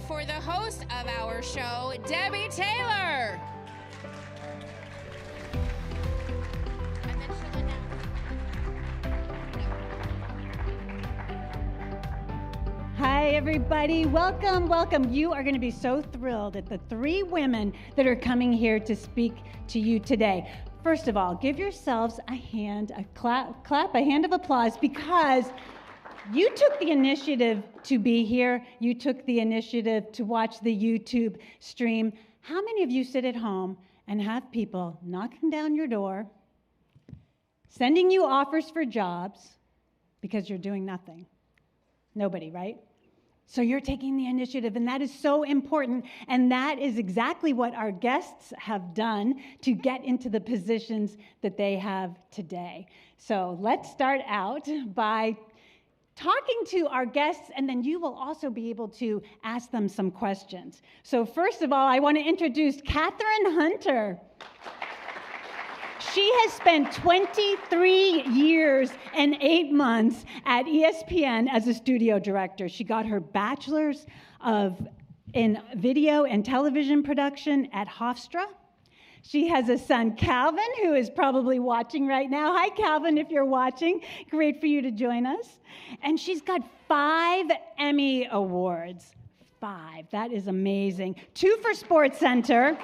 for the host of our show, Debbi Taylor. And then she'll announce. Hi, everybody. Welcome, welcome. You are going to be so thrilled at the three women that are coming here to speak to you today. First of all, give yourselves a hand, a clap, a hand of applause, because you took the initiative to be here. You took the initiative to watch the YouTube stream. How many of you sit at home and have people knocking down your door, sending you offers for jobs because you're doing nothing? Nobody, right? So you're taking the initiative, and that is so important, and that is exactly what our guests have done to get into the positions that they have today. So let's start out by talking to our guests, and then you will also be able to ask them some questions. So first of all, I want to introduce Catherine Hunter. She has spent 23 years and 8 months at ESPN as a studio director. She got her bachelor's in video and television production at Hofstra. She has a son, Calvin, who is probably watching right now. Hi, Calvin, if you're watching. Great for you to join us. And she's got 5 Emmy Awards. 5. That is amazing. 2 for SportsCenter.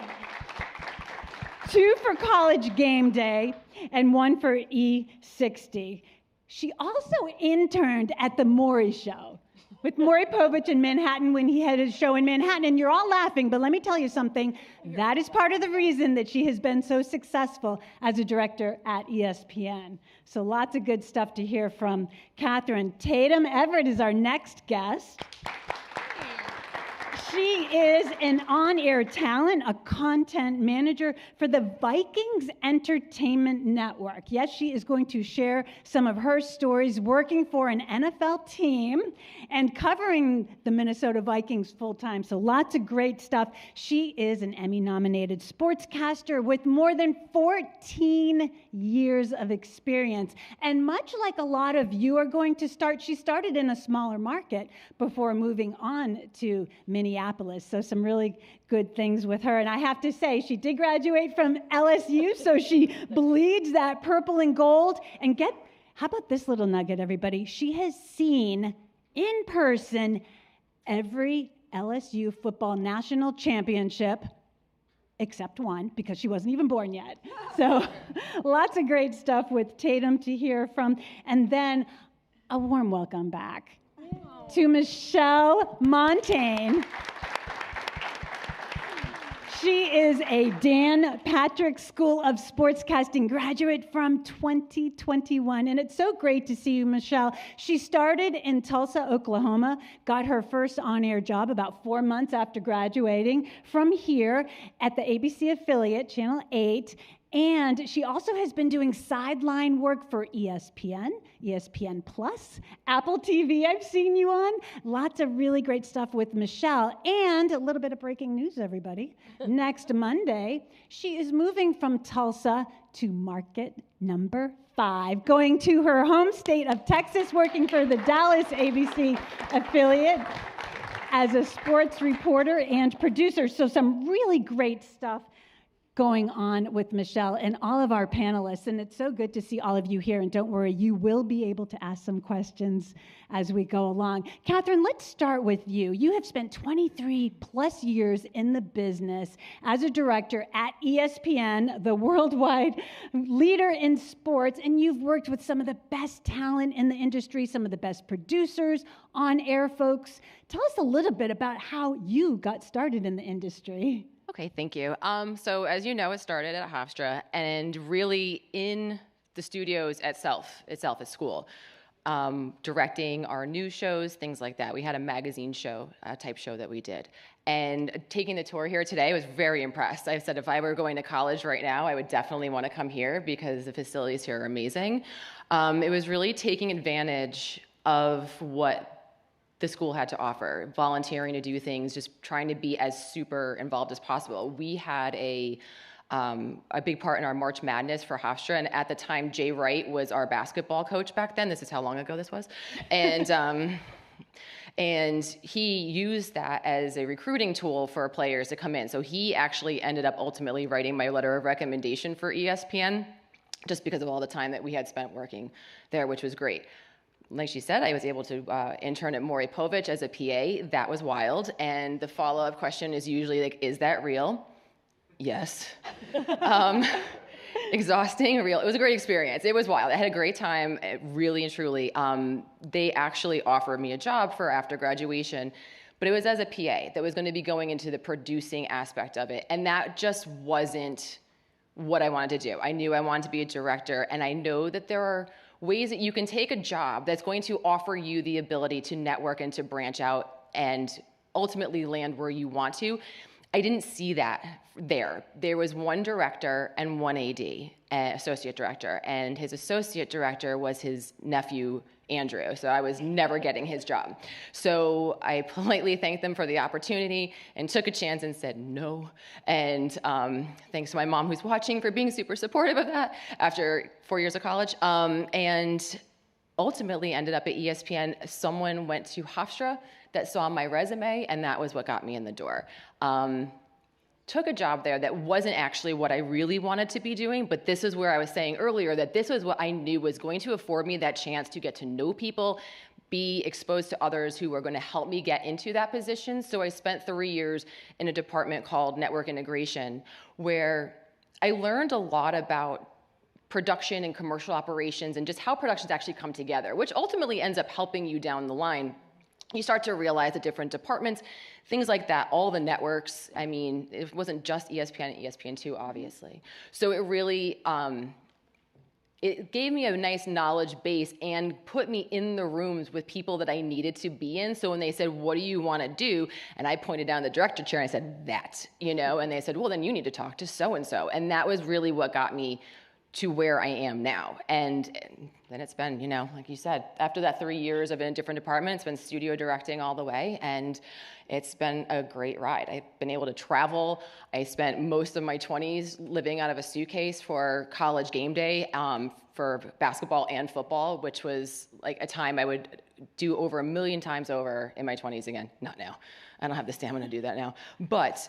2 for College Game Day, and 1 for E60. She also interned at the Maury Show with Maury Povich in Manhattan when he had his show in Manhattan. And you're all laughing, but let me tell you something. That is part of the reason that she has been so successful as a director at ESPN. So lots of good stuff to hear from Catherine. Tatum Everett is our next guest. She is an on-air talent, a content manager for the Vikings Entertainment Network. Yes, she is going to share some of her stories working for an NFL team and covering the Minnesota Vikings full-time. So lots of great stuff. She is an Emmy-nominated sportscaster with more than 14 years of experience. And much like a lot of you are going to start, she started in a smaller market before moving on to Minneapolis. So some really good things with her. And I have to say, she did graduate from LSU, so she bleeds that purple and gold. And how about this little nugget, everybody? She has seen in person every LSU football national championship, except one, because she wasn't even born yet. So lots of great stuff with Tatum to hear from. And then a warm welcome back to Michelle Montaine. She is a Dan Patrick School of Sportscasting graduate from 2021, and it's so great to see you, Michelle. She started in Tulsa, Oklahoma, got her first on-air job about 4 months after graduating from here at the ABC affiliate, Channel 8, and she also has been doing sideline work for ESPN, ESPN Plus, Apple TV I've seen you on. Lots of really great stuff with Michelle. And a little bit of breaking news, everybody. Next Monday, she is moving from Tulsa to market number 5, going to her home state of Texas, working for the Dallas ABC affiliate as a sports reporter and producer. So some really great stuff going on with Michelle and all of our panelists. And it's so good to see all of you here. And don't worry, you will be able to ask some questions as we go along. Catherine, let's start with you. You have spent 23 plus years in the business as a director at ESPN, the worldwide leader in sports. And you've worked with some of the best talent in the industry, some of the best producers, on-air folks. Tell us a little bit about how you got started in the industry. Okay, thank you. So as you know, it started at Hofstra, and really in the studios itself at school, directing our news shows, things like that. We had a magazine show, type show that we did. And taking the tour here today, I was very impressed. I said if I were going to college right now, I would definitely want to come here because the facilities here are amazing. It was really taking advantage of what the school had to offer, volunteering to do things, just trying to be as super involved as possible. We had a big part in our March Madness for Hofstra, and at the time, Jay Wright was our basketball coach back then. This is how long ago this was. And And he used that as a recruiting tool for players to come in. So he actually ended up ultimately writing my letter of recommendation for ESPN, just because of all the time that we had spent working there, which was great. Like she said, I was able to intern at Maury Povich as a PA. That was wild. And the follow-up question is usually like, is that real? Yes. Exhausting, real. It was a great experience. It was wild. I had a great time, really and truly. They actually offered me a job for after graduation, but it was as a PA that was going to be going into the producing aspect of it. And that just wasn't what I wanted to do. I knew I wanted to be a director, and I know that there are ways that you can take a job that's going to offer you the ability to network and to branch out and ultimately land where you want to. I didn't see that there. There was one director and one AD, associate director, and his associate director was his nephew, Andrew, so I was never getting his job. So I politely thanked them for the opportunity and took a chance and said no. And thanks to my mom who's watching for being super supportive of that after 4 years of college. And ultimately ended up at ESPN. Someone went to Hofstra that saw my resume, and that was what got me in the door. Took a job there that wasn't actually what I really wanted to be doing, but this is where I was saying earlier that this was what I knew was going to afford me that chance to get to know people, be exposed to others who were going to help me get into that position. So I spent 3 years in a department called Network Integration, where I learned a lot about production and commercial operations and just how productions actually come together, which ultimately ends up helping you down the line. You start to realize the different departments, things like that, all the networks. I mean, it wasn't just ESPN and ESPN2, obviously. So it really, it gave me a nice knowledge base and put me in the rooms with people that I needed to be in. So when they said, what do you want to do? And I pointed down the director chair and I said, that, you know, and they said, well, then you need to talk to so-and-so. And that was really what got me to where I am now. And then it's been, you know, like you said, after that 3 years of in different departments, it's been studio directing all the way, and it's been a great ride. I've been able to travel. I spent most of my 20s living out of a suitcase for college game day for basketball and football, which was like a time I would do over 1 million times over in my 20s again. Not now. I don't have the stamina to do that now. But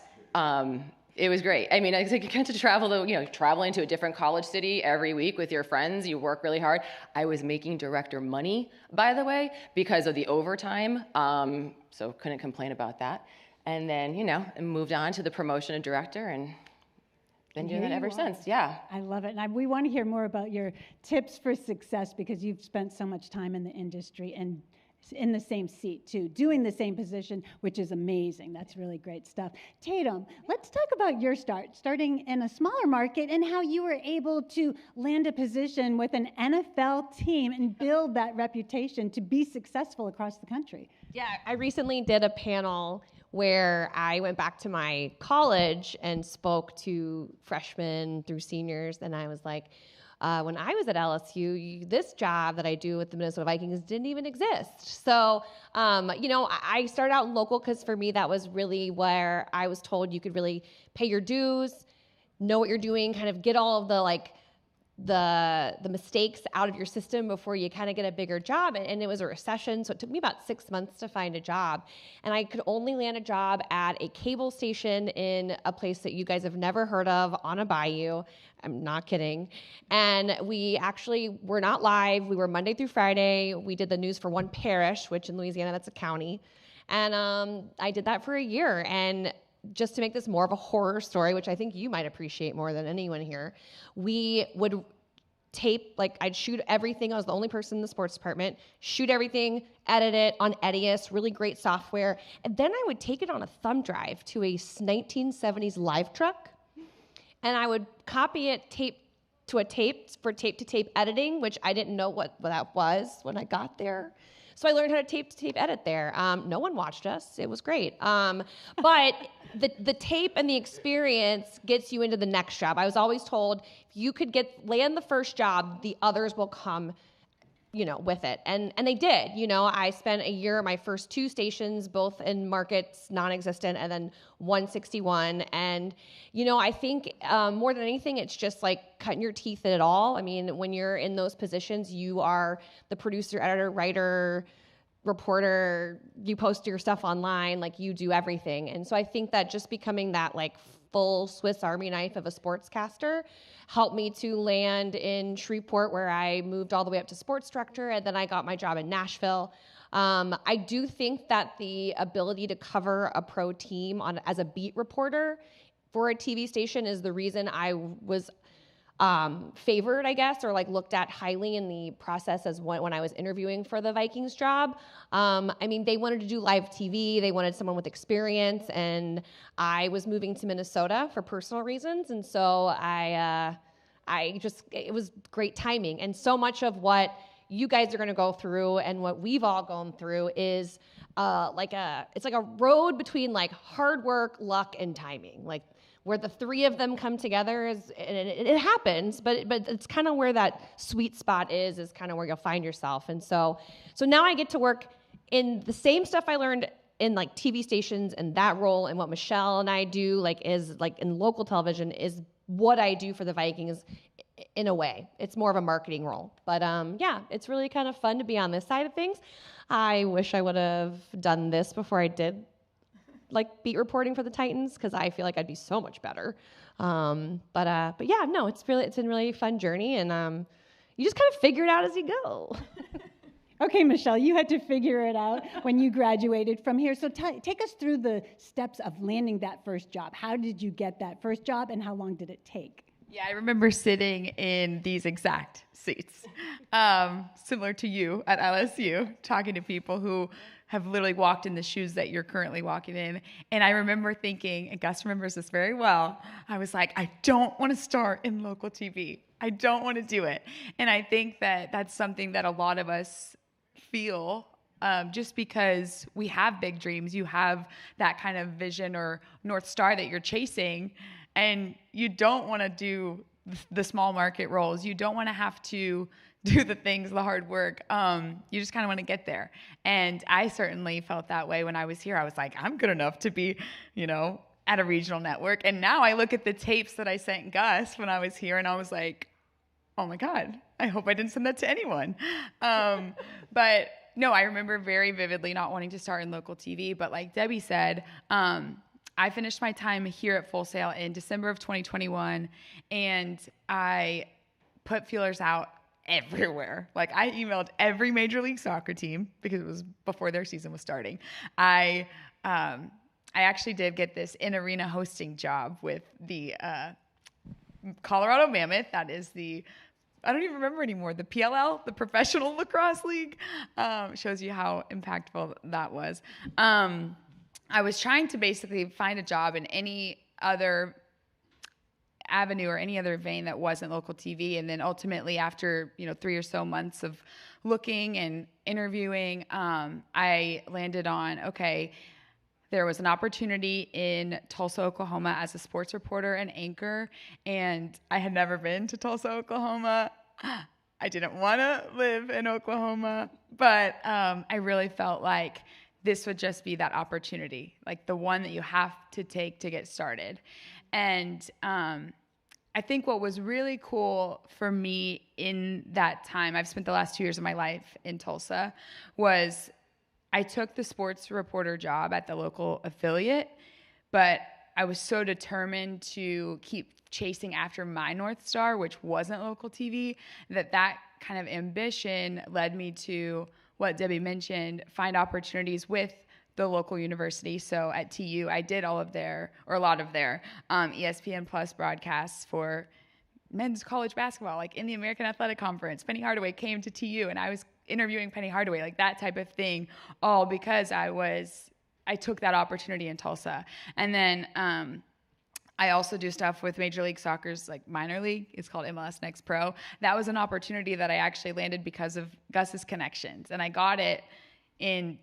it was great. I mean, I get to travel to, you know, traveling to a different college city every week with your friends. You work really hard. I was making director money, by the way, because of the overtime. So couldn't complain about that. And then, you know, I moved on to the promotion of director and been doing that ever since. Yeah. I love it. And we want to hear more about your tips for success, because you've spent so much time in the industry and in the same seat too, doing the same position, which is amazing. That's really great stuff. Tatum, let's talk about your starting in a smaller market and how you were able to land a position with an NFL team and build that reputation to be successful across the country. Yeah, I recently did a panel where I went back to my college and spoke to freshmen through seniors, and I was like, when I was at LSU, this job that I do with the Minnesota Vikings didn't even exist. So, you know, I started out local because for me, that was really where I was told you could really pay your dues, know what you're doing, kind of get all of the, like, the mistakes out of your system before you kind of get a bigger job. And it was a recession, so it took me about 6 months to find a job. And I could only land a job at a cable station in a place that you guys have never heard of, on a bayou. I'm not kidding. And we actually were not live. We were Monday through Friday. We did the news for one parish, which in Louisiana, that's a county. And I did that for a year. And just to make this more of a horror story, which I think you might appreciate more than anyone here, we would tape, like, I'd shoot everything. I was the only person in the sports department, shoot everything, edit it on Edius, really great software. And then I would take it on a thumb drive to a 1970s live truck, and I would copy it tape to a tape for tape-to-tape editing, which I didn't know what that was when I got there. So I learned how to tape-to-tape edit there. No one watched us. It was great. But the tape and the experience gets you into the next job. I was always told, if you could land the first job, the others will come, you know, with it. And they did. You know, I spent a year at my first 2 stations, both in markets non-existent, and then 161. And, you know, I think more than anything, it's just like cutting your teeth in it all. I mean, when you're in those positions, you are the producer, editor, writer, reporter, you post your stuff online, like you do everything. And so I think that just becoming that like full Swiss Army knife of a sportscaster helped me to land in Shreveport, where I moved all the way up to sports director, and then I got my job in Nashville. I do think that the ability to cover a pro team as a beat reporter for a TV station is the reason I was favored, I guess, or like looked at highly in the process as when I was interviewing for the Vikings job. I mean, they wanted to do live TV. They wanted someone with experience, and I was moving to Minnesota for personal reasons. And so it was great timing. And so much of what you guys are going to go through and what we've all gone through is it's like a road between like hard work, luck, and timing. Like, where the three of them come together and it happens, but it's kind of where that sweet spot is kind of where you'll find yourself. And so now I get to work in the same stuff I learned in like TV stations and that role, and what Michelle and I do is like in local television is what I do for the Vikings in a way. It's more of a marketing role. But yeah, it's really kind of fun to be on this side of things. I wish I would have done this before I did like beat reporting for the Titans, because I feel like I'd be so much better. But yeah, no, it's been a really fun journey, and you just kind of figure it out as you go. Okay, Michelle, you had to figure it out when you graduated from here. So take us through the steps of landing that first job. How did you get that first job, and how long did it take? Yeah, I remember sitting in these exact seats, similar to you at LSU, talking to people who have literally walked in the shoes that you're currently walking in. And I remember thinking, and Gus remembers this very well, I was like, I don't want to start in local TV. I don't want to do it. And I think that that's something that a lot of us feel, just because we have big dreams. You have that kind of vision or North Star that you're chasing, and you don't want to do the small market roles. You don't want to have to do the things, the hard work. You just kind of want to get there. And I certainly felt that way when I was here. I was like, I'm good enough to be, at a regional network. And now I look at the tapes that I sent Gus when I was here, and I was like, oh my God, I hope I didn't send that to anyone. But no, I remember very vividly not wanting to start in local TV. But like Debbie said, I finished my time here at Full Sail in December of 2021, and I put feelers out everywhere. Like, I emailed every Major League Soccer team because it was before their season was starting. I actually did get this in-arena hosting job with the Colorado Mammoth. That is I don't even remember anymore, the PLL, the Professional Lacrosse League. Shows you how impactful that was. I was trying to basically find a job in any other avenue or any other vein that wasn't local TV. And then ultimately, after 3 or so months of looking and interviewing, I landed on, okay, there was an opportunity in Tulsa, Oklahoma as a sports reporter and anchor. And I had never been to Tulsa, Oklahoma. I didn't want to live in Oklahoma, but I really felt like this would just be that opportunity, like the one that you have to take to get started. And I think what was really cool for me in that time, I've spent the last 2 years of my life in Tulsa, was I took the sports reporter job at the local affiliate, but I was so determined to keep chasing after my North Star, which wasn't local TV, that kind of ambition led me to what Debbie mentioned, find opportunities with the local university. So at TU, I did a lot of their ESPN Plus broadcasts for men's college basketball, like in the American Athletic Conference. Penny Hardaway came to TU, and I was interviewing Penny Hardaway, like that type of thing, all because I took that opportunity in Tulsa. And then I also do stuff with Major League Soccer's like minor league. It's called MLS Next Pro. That was an opportunity that I actually landed because of Gus's connections. And I got it in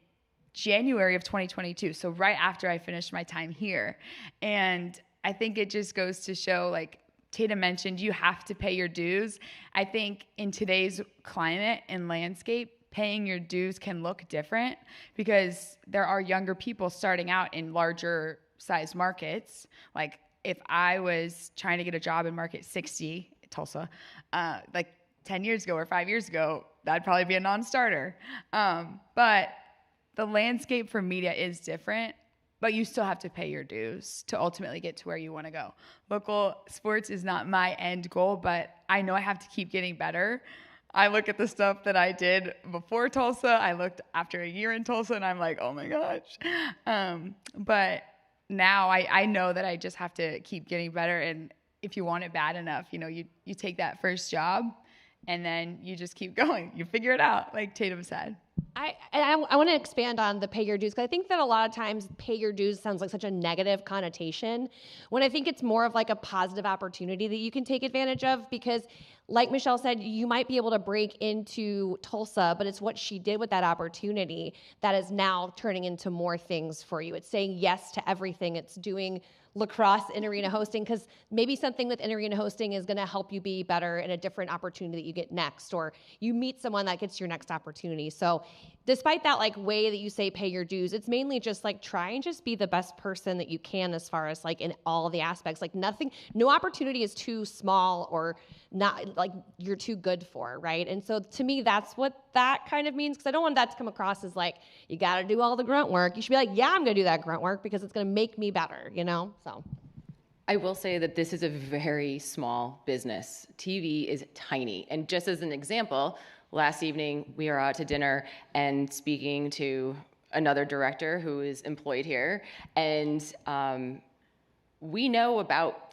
January of 2022. So right after I finished my time here. And I think it just goes to show, like Tatum mentioned, you have to pay your dues. I think in today's climate and landscape, paying your dues can look different because there are younger people starting out in larger size markets. Like, if I was trying to get a job in market 60, Tulsa, like 10 years ago or 5 years ago, that'd probably be a non-starter. But the landscape for media is different, but you still have to pay your dues to ultimately get to where you want to go. Local sports is not my end goal, but I know I have to keep getting better. I look at the stuff that I did before Tulsa. I looked after a year in Tulsa, and I'm like, oh my gosh. But now I know that I just have to keep getting better. And if you want it bad enough, you know, you take that first job, and then you just keep going. You figure it out, like Tatum said. I want to expand on the pay your dues, because I think that a lot of times pay your dues sounds like such a negative connotation, when I think it's more of like a positive opportunity that you can take advantage of. Because like Michelle said, you might be able to break into Tulsa, but it's what she did with that opportunity that is now turning into more things for you. It's saying yes to everything. It's doing lacrosse in arena hosting, because maybe something with in arena hosting is going to help you be better in a different opportunity that you get next, or you meet someone that gets your next opportunity. So despite that like way that you say pay your dues, it's mainly just like try and just be the best person that you can, as far as like in all the aspects. Like no opportunity is too small or not like you're too good for, right? And so to me, that's what that kind of means, because I don't want that to come across as like you got to do all the grunt work. You should be like, yeah, I'm going to do that grunt work because it's going to make me better, you know? So I will say that this is a very small business. TV is tiny. And just as an example, last evening we were out to dinner and speaking to another director who is employed here. And we know about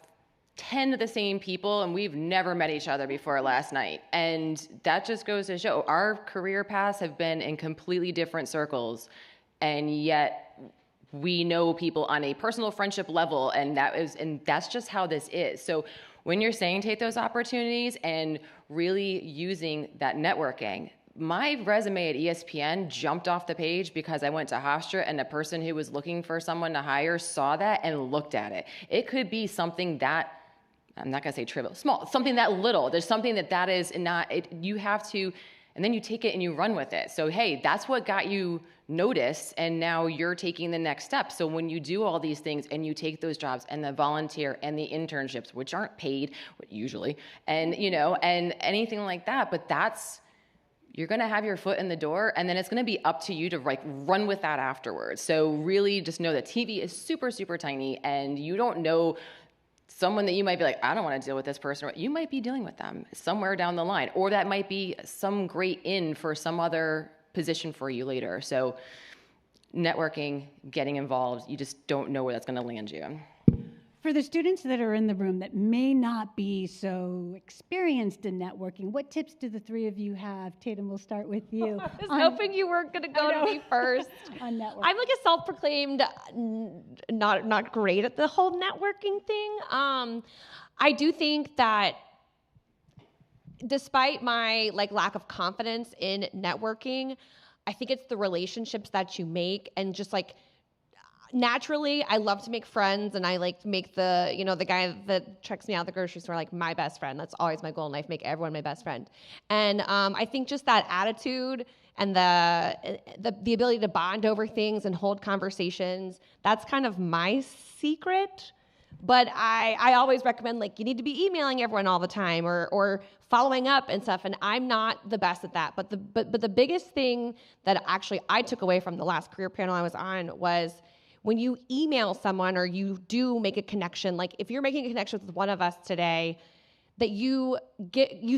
10 of the same people, and we've never met each other before last night. And that just goes to show our career paths have been in completely different circles. And yet we know people on a personal friendship level, and that's just how this is. So when you're saying take those opportunities and really using that networking, my resume at ESPN jumped off the page because I went to Hofstra, and the person who was looking for someone to hire saw that and looked at it. It could be something that, I'm not going to say trivial, small, something that little. There's something that is not, you have to, and then you take it and you run with it. So, hey, that's what got you noticed, and now you're taking the next step. So when you do all these things and you take those jobs and the volunteer and the internships, which aren't paid usually, and, you know, and anything like that, but you're going to have your foot in the door, and then it's going to be up to you to like run with that afterwards. So really just know that TV is super, super tiny, and you don't know someone that you might be like, I don't want to deal with this person. You might be dealing with them somewhere down the line, or that might be some great in for some other position for you later. So networking, getting involved, you just don't know where that's going to land you. For the students that are in the room that may not be so experienced in networking, what tips do the three of you have? Tatum, we'll start with you. I was hoping you weren't going to go to me first. On networking. I'm like a self-proclaimed not great at the whole networking thing. I do think that despite my like lack of confidence in networking, I think it's the relationships that you make, and just like naturally, I love to make friends, and I like to make the guy that checks me out at the grocery store like my best friend. That's always my goal in life, make everyone my best friend. And I think just that attitude and the ability to bond over things and hold conversations, that's kind of my secret. But I always recommend, like, you need to be emailing everyone all the time or following up and stuff, and I'm not the best at that. But the biggest thing that actually I took away from the last career panel I was on was when you email someone or you do make a connection, like if you're making a connection with one of us today, that you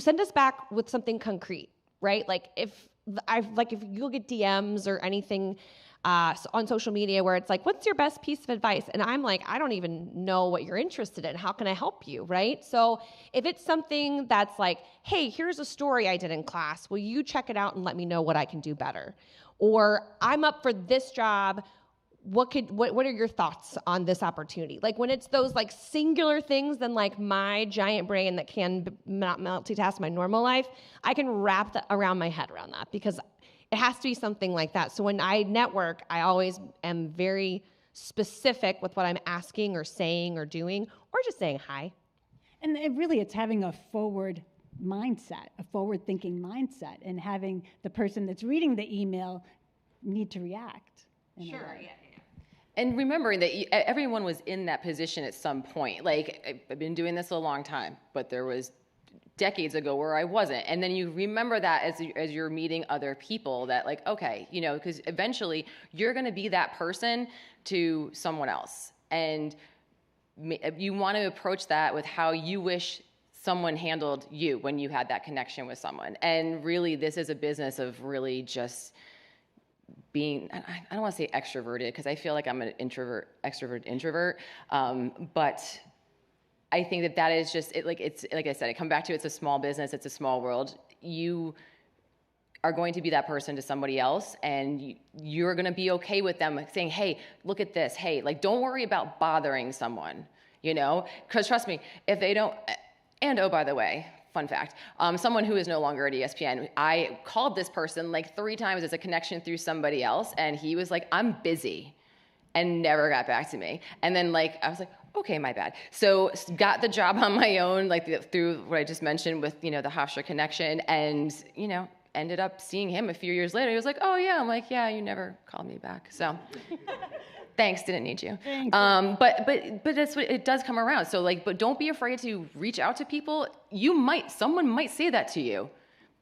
send us back with something concrete, right? Like if you'll get DMs or anything on social media where it's like, what's your best piece of advice? And I'm like, I don't even know what you're interested in. How can I help you, right? So if it's something that's like, hey, here's a story I did in class, will you check it out and let me know what I can do better? Or I'm up for this job, what are your thoughts on this opportunity? Like when it's those like singular things, then like my giant brain that can not multitask my normal life, I can wrap that around my head around that, because it has to be something like that. So when I network, I always am very specific with what I'm asking or saying or doing, or just saying hi. And it's having a forward mindset, a forward-thinking mindset, and having the person that's reading the email need to react. Sure, yeah. And remembering that everyone was in that position at some point. Like, I've been doing this a long time, but there was decades ago where I wasn't. And then you remember that as you're meeting other people that like, okay, you know, because eventually you're going to be that person to someone else. And you want to approach that with how you wish someone handled you when you had that connection with someone. And really, this is a business of really just being, I don't want to say extroverted because I feel like I'm an introvert, but I think that is just, it's like I said, I come back to it's a small business, it's a small world. You are going to be that person to somebody else, and you're going to be okay with them saying, hey, look at this. Hey, like, don't worry about bothering someone, you know? Because trust me, if they don't, and oh, by the way, fun fact, someone who is no longer at ESPN, I called this person like 3 times as a connection through somebody else, and he was like, I'm busy, and never got back to me. And then like, I was like, okay, my bad. So got the job on my own, like through what I just mentioned with, you know, the Hofstra connection, and, you know, ended up seeing him a few years later. He was like, oh yeah. I'm like, yeah, you never called me back. So thanks, didn't need you. But that's what, it does come around. So like, but don't be afraid to reach out to people. Someone might say that to you,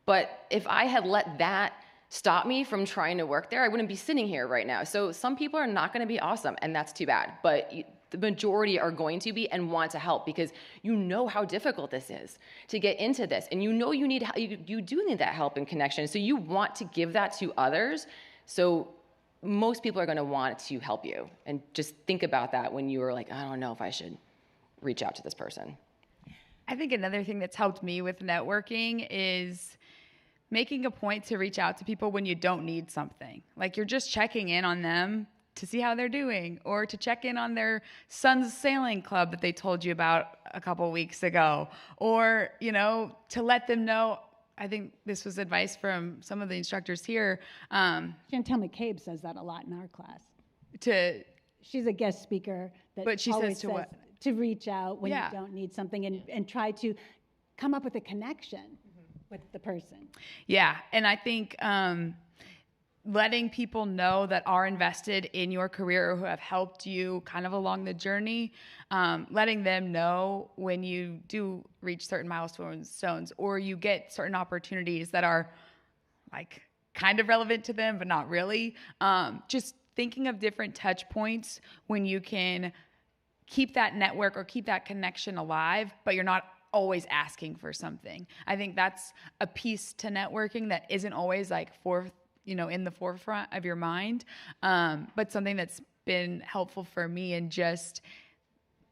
but if I had let that stop me from trying to work there, I wouldn't be sitting here right now. So some people are not going to be awesome, and that's too bad. But the majority are going to be and want to help, because you know how difficult this is to get into this, and you know you do need that help and connection. So you want to give that to others. So most people are going to want to help you, and just think about that when you are like, I don't know if I should reach out to this person. I think another thing that's helped me with networking is making a point to reach out to people when you don't need something. Like, you're just checking in on them to see how they're doing, or to check in on their son's sailing club that they told you about a couple weeks ago, or, you know, to let them know. I think this was advice from some of the instructors here. Chantel McCabe says that a lot in our class. She's a guest speaker that but she always says to what? To reach out when you don't need something, and try to come up with a connection with the person. Yeah, and I think letting people know that are invested in your career or who have helped you kind of along the journey, letting them know when you do reach certain milestones or you get certain opportunities that are like kind of relevant to them but not really. Just thinking of different touch points when you can keep that network or keep that connection alive, but you're not always asking for something. I think that's a piece to networking that isn't always like in the forefront of your mind, but something that's been helpful for me. And just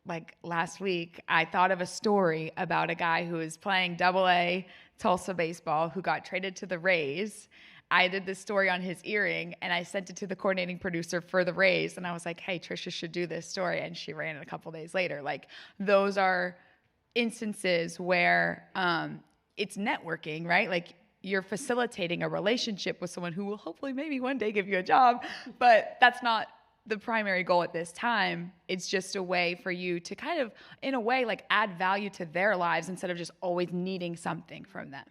like last week, I thought of a story about a guy who was playing AA Tulsa baseball who got traded to the Rays. I did this story on his earring, and I sent it to the coordinating producer for the Rays, and I was like, hey, Trisha should do this story, and she ran it a couple days later. Like, those are instances where it's networking, right? Like, you're facilitating a relationship with someone who will hopefully maybe one day give you a job, but that's not the primary goal at this time. It's just a way for you to kind of, in a way, like add value to their lives instead of just always needing something from them.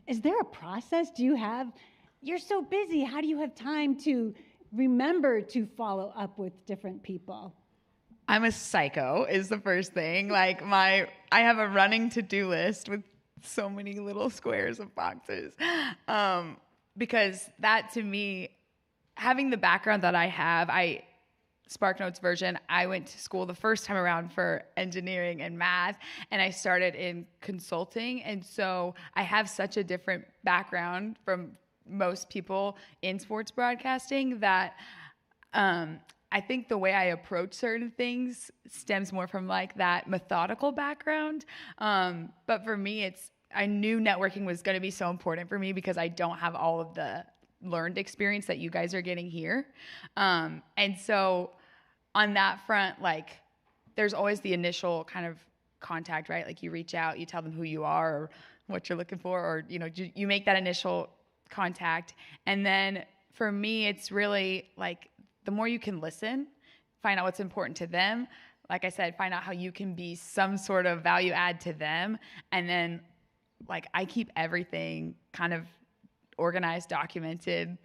Is there a process? You're so busy. How do you have time to remember to follow up with different people? I'm a psycho is the first thing. Like I have a running to-do list with so many little squares of boxes. Because that, to me, having the background that I have, SparkNotes version, I went to school the first time around for engineering and math, and I started in consulting. And so I have such a different background from most people in sports broadcasting that I think the way I approach certain things stems more from like that methodical background. But for me, I knew networking was going to be so important for me because I don't have all of the learned experience that you guys are getting here. And so on that front, like, there's always the initial kind of contact, right? Like, you reach out, you tell them who you are or what you're looking for, or, you make that initial contact. And then for me, it's really like, the more you can listen, find out what's important to them. Like I said, find out how you can be some sort of value add to them. And then, like, I keep everything kind of organized, documented,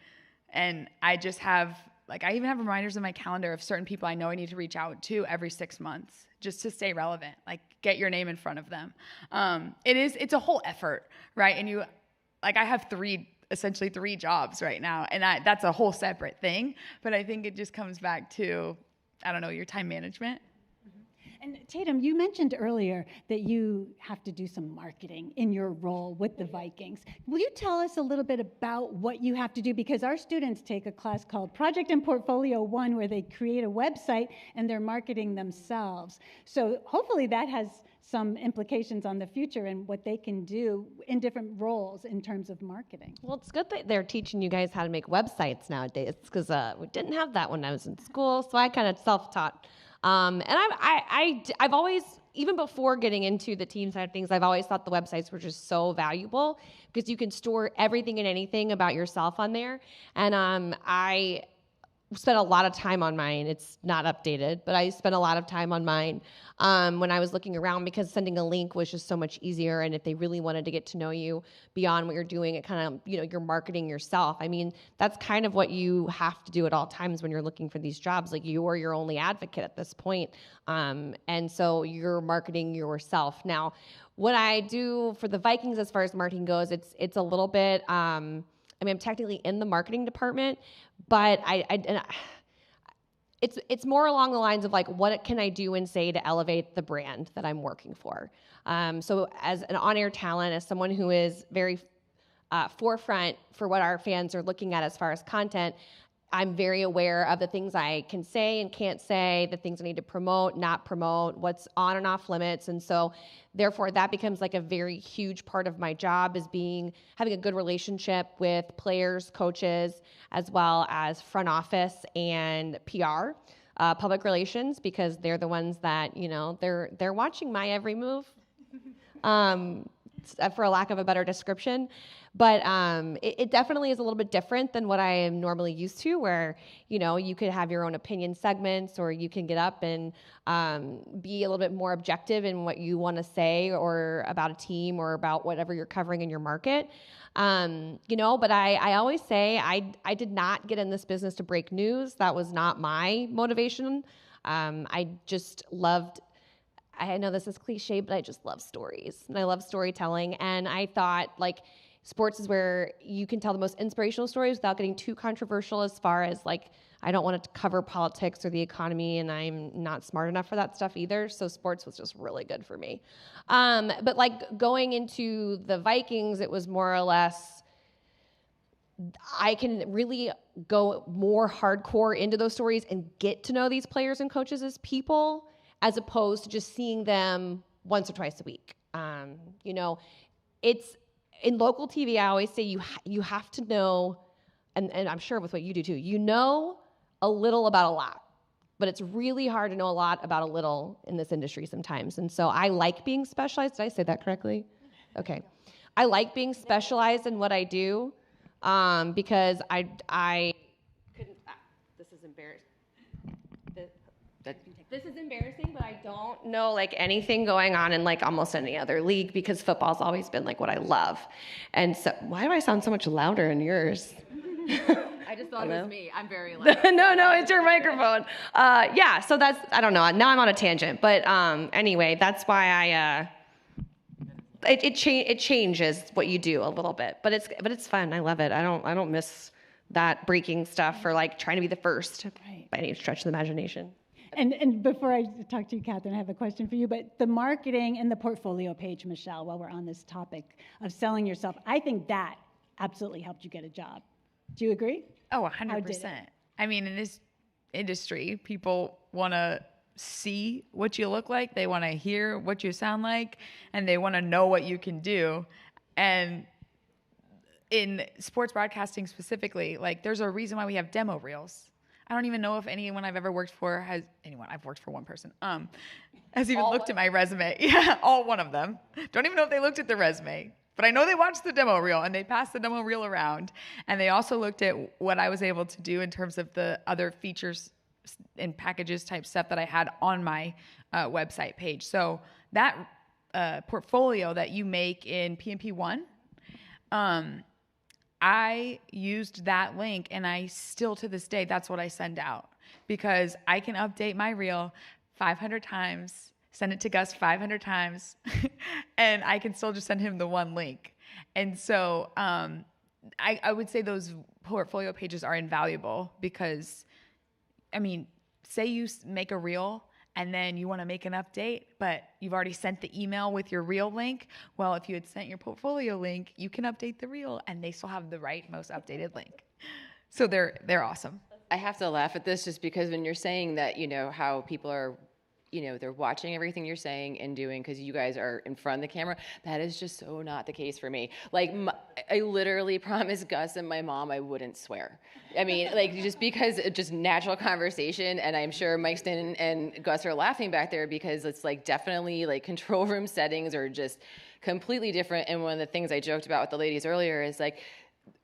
and I just have like, I even have reminders in my calendar of certain people I know I need to reach out to every 6 months just to stay relevant, like get your name in front of them. It's a whole effort, right? And I have essentially three jobs right now, and that's a whole separate thing. But I think it just comes back to, I don't know, your time management. And Tatum, you mentioned earlier that you have to do some marketing in your role with the Vikings. Will you tell us a little bit about what you have to do? Because our students take a class called Project and Portfolio 1, where they create a website and they're marketing themselves. So hopefully that has some implications on the future and what they can do in different roles in terms of marketing. Well, it's good that they're teaching you guys how to make websites nowadays, because we didn't have that when I was in school, so I kind of self-taught. And I've always, even before getting into the team side of things, I've always thought the websites were just so valuable because you can store everything and anything about yourself on there. And I spent a lot of time on mine. It's not updated, but I spent a lot of time on mine when I was looking around, because sending a link was just so much easier. And if they really wanted to get to know you beyond what you're doing, it kind of, you're marketing yourself. I mean, that's kind of what you have to do at all times when you're looking for these jobs. Like, you are your only advocate at this point. And so you're marketing yourself. Now, what I do for the Vikings as far as marketing goes, it's a little bit, I'm technically in the marketing department, but it's more along the lines of like, what can I do and say to elevate the brand that I'm working for? So as an on-air talent, as someone who is very forefront for what our fans are looking at as far as content, I'm very aware of the things I can say and can't say, the things I need to promote, not promote, what's on and off limits. And so therefore that becomes like a very huge part of my job, is having a good relationship with players, coaches, as well as front office and PR, public relations, because they're the ones that, they're watching my every move, for a lack of a better description. But it definitely is a little bit different than what I am normally used to, where, you could have your own opinion segments, or you can get up and be a little bit more objective in what you want to say, or about a team, or about whatever you're covering in your market. But I always say I did not get in this business to break news. That was not my motivation. I just loved, I know this is cliche, but I just love stories, and I love storytelling. And I thought, like, sports is where you can tell the most inspirational stories without getting too controversial, as far as like, I don't want to cover politics or the economy, and I'm not smart enough for that stuff either. So sports was just really good for me. But like, going into the Vikings, it was more or less, I can really go more hardcore into those stories and get to know these players and coaches as people, as opposed to just seeing them once or twice a week. It's in local TV. I always say you have to know, and I'm sure with what you do too, a little about a lot, but it's really hard to know a lot about a little in this industry sometimes. And so I like being specialized. Did I say that correctly? Okay. I like being specialized in what I do, because I couldn't, this is embarrassing. This is embarrassing, but I don't know like anything going on in like almost any other league, because football's always been like what I love. And so, why do I sound so much louder in yours? I just thought it was me. I'm very loud. No, it's your microphone. So that's, I don't know. Now I'm on a tangent, but anyway, that's why it changes what you do a little bit, but it's fun. I love it. I don't miss that breaking stuff, or like trying to be the first by any stretch of the imagination. And before I talk to you, Catherine, I have a question for you. But the marketing and the portfolio page, Michelle, while we're on this topic of selling yourself, I think that absolutely helped you get a job. Do you agree? Oh, 100%. I mean, in this industry, people want to see what you look like. They want to hear what you sound like, and they want to know what you can do. And in sports broadcasting specifically, like, there's a reason why we have demo reels. I don't even know if anyone I've ever worked for I've worked for one person, has even looked at my resume. Yeah, all one of them. Don't even know if they looked at the resume, but I know they watched the demo reel, and they passed the demo reel around. And they also looked at what I was able to do in terms of the other features and packages type stuff that I had on my website page. So that portfolio that you make in PMP1, I used that link, and I still to this day, that's what I send out, because I can update my reel 500 times, send it to Gus 500 times, and I can still just send him the one link. And so I would say those portfolio pages are invaluable because, I mean, say you make a reel and then you want to make an update, but you've already sent the email with your reel link. Well, if you had sent your portfolio link, you can update the reel, and they still have the right, most updated link. So they're awesome. I have to laugh at this just because when you're saying that, how people are, they're watching everything you're saying and doing because you guys are in front of the camera, that is just so not the case for me. Like, I literally promised Gus and my mom I wouldn't swear. I mean, like, just because it's just natural conversation, and I'm sure Mike Stin and Gus are laughing back there because it's like definitely like control room settings are just completely different. And one of the things I joked about with the ladies earlier is like,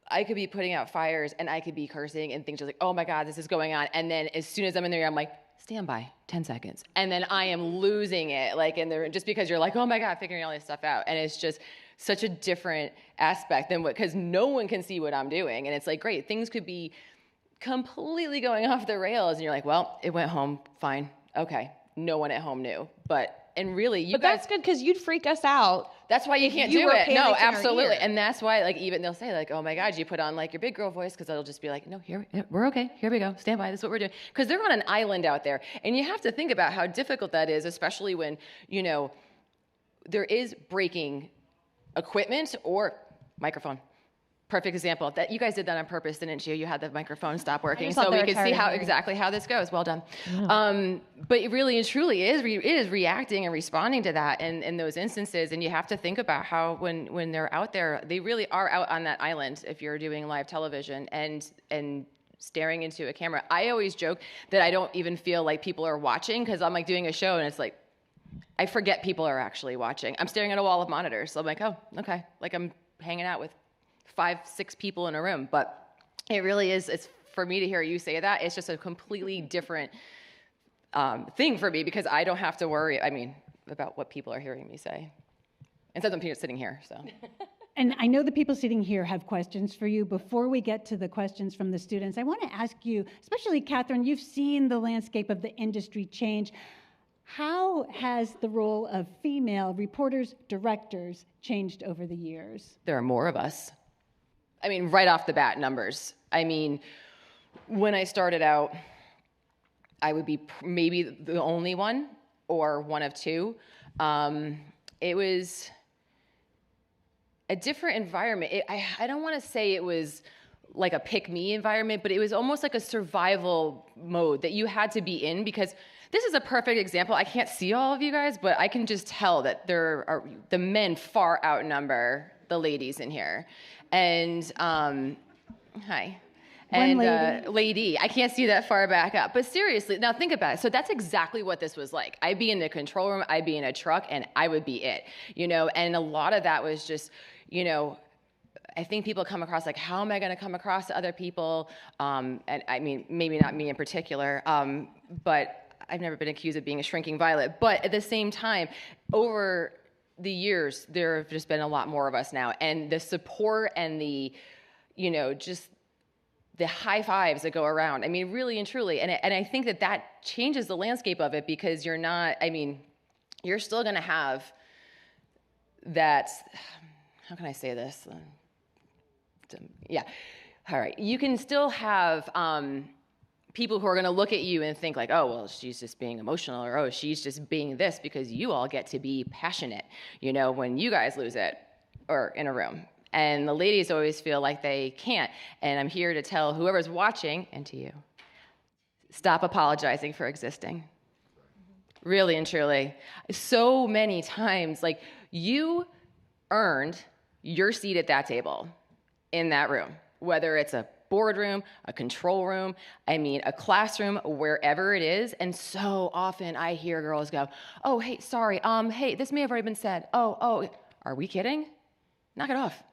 I could be putting out fires and I could be cursing and things just like, oh my God, this is going on. And then as soon as I'm in there, I'm like, stand by, 10 seconds. And then I am losing it, like, just because you're like, oh my God, figuring all this stuff out. And it's just such a different aspect than because no one can see what I'm doing. And it's like, great, things could be completely going off the rails. And you're like, well, it went home, fine, okay. No one at home knew. And really, you but guys. That's good because you'd freak us out. That's why you can't You do were it. No, panicking our absolutely. ear. And that's why, like, even they'll say, like, oh my God, you put on like your big girl voice, because it'll just be like, no, we're okay. Here we go. Stand by. This is what we're doing. Because they're on an island out there. And you have to think about how difficult that is, especially when, there is breaking equipment or microphone. Perfect example. That you guys did that on purpose, didn't you? You had the microphone stop working so we could see exactly how this goes. Well done. Yeah. But it really and truly it is reacting and responding to that in those instances. And you have to think about how when they're out there, they really are out on that island if you're doing live television and staring into a camera. I always joke that I don't even feel like people are watching because I'm like doing a show and it's like, I forget people are actually watching. I'm staring at a wall of monitors. So I'm like, oh, okay. Like I'm hanging out with 5-6 people in a room, but it really is, it's for me to hear you say that, it's just a completely different thing for me because I don't have to worry, about what people are hearing me say. Instead of them sitting here, so. And I know the people sitting here have questions for you. Before we get to the questions from the students, I want to ask you, especially Catherine, you've seen the landscape of the industry change. How has the role of female reporters, directors changed over the years? There are more of us. Right off the bat, numbers. When I started out, I would be maybe the only one or one of two. It was a different environment. I don't want to say it was like a pick-me environment, but it was almost like a survival mode that you had to be in because this is a perfect example. I can't see all of you guys, but I can just tell that the men far outnumber the ladies in here. And hi. And lady, I can't see that far back up. But seriously, now think about it. So that's exactly what this was like. I'd be in the control room, I'd be in a truck, and I would be it. And a lot of that was just, I think people come across like, how am I going to come across to other people? And maybe not me in particular, but I've never been accused of being a shrinking violet. But at the same time, over the years, there have just been a lot more of us now. And the support and the, just the high fives that go around. Really and truly. And I think that changes the landscape of it because you're not, you're still going to have that, how can I say this? Yeah. All right. You can still have people who are going to look at you and think like, oh, well, she's just being emotional, or oh, she's just being this, because you all get to be passionate, when you guys lose it or in a room. And the ladies always feel like they can't. And I'm here to tell whoever's watching, and to you, stop apologizing for existing. Really and truly. So many times, like, you earned your seat at that table in that room, whether it's a boardroom, a control room, a classroom, wherever it is. And so often I hear girls go, oh, hey, sorry, hey, this may have already been said. Oh, are we kidding? Knock it off.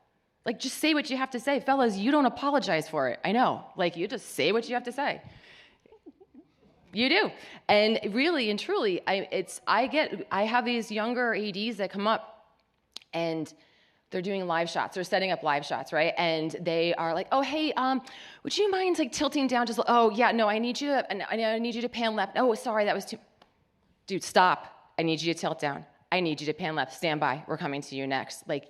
Like, just say what you have to say. Fellas, you don't apologize for it. I know. Like, you just say what you have to say. You do. And really and truly, I have these younger ADs that come up, and they're doing live shots. They're setting up live shots, right? And they are like, oh, hey, would you mind like tilting down just, oh yeah, no, I need you to pan left. Oh, sorry, that was too, dude, stop. I need you to tilt down. I need you to pan left. Stand by. We're coming to you next. Like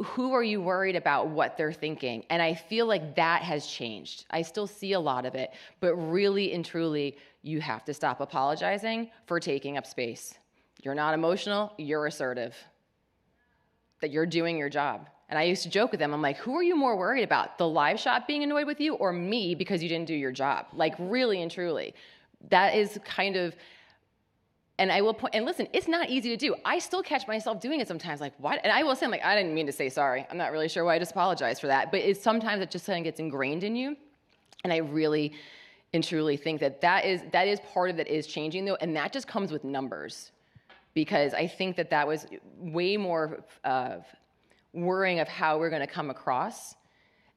who are you worried about what they're thinking? And I feel like that has changed. I still see a lot of it, but really and truly, you have to stop apologizing for taking up space. You're not emotional, you're assertive. That you're doing your job. And I used to joke with them, I'm like, who are you more worried about? The live shot being annoyed with you or me because you didn't do your job? Like really and truly. That is kind of, and I will point, and listen, it's not easy to do. I still catch myself doing it sometimes, like, what? And I will say, I'm like, I didn't mean to say sorry. I'm not really sure why I just apologized for that. But sometimes it just kind of gets ingrained in you. And I really and truly think that is part of that is changing though. And that just comes with numbers. Because I think that was way more of worrying of how we're going to come across.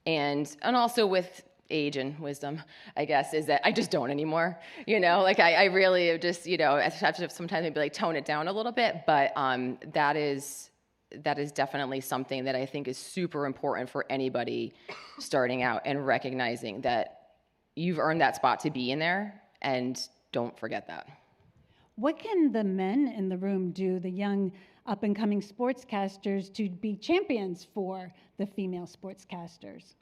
And also with age and wisdom, I guess, is that I just don't anymore. Like I really just, I have to sometimes maybe like tone it down a little bit. But that is definitely something that I think is super important for anybody starting out and recognizing that you've earned that spot to be in there, and don't forget that. What can the men in the room do, the young up-and-coming sportscasters, to be champions for the female sportscasters?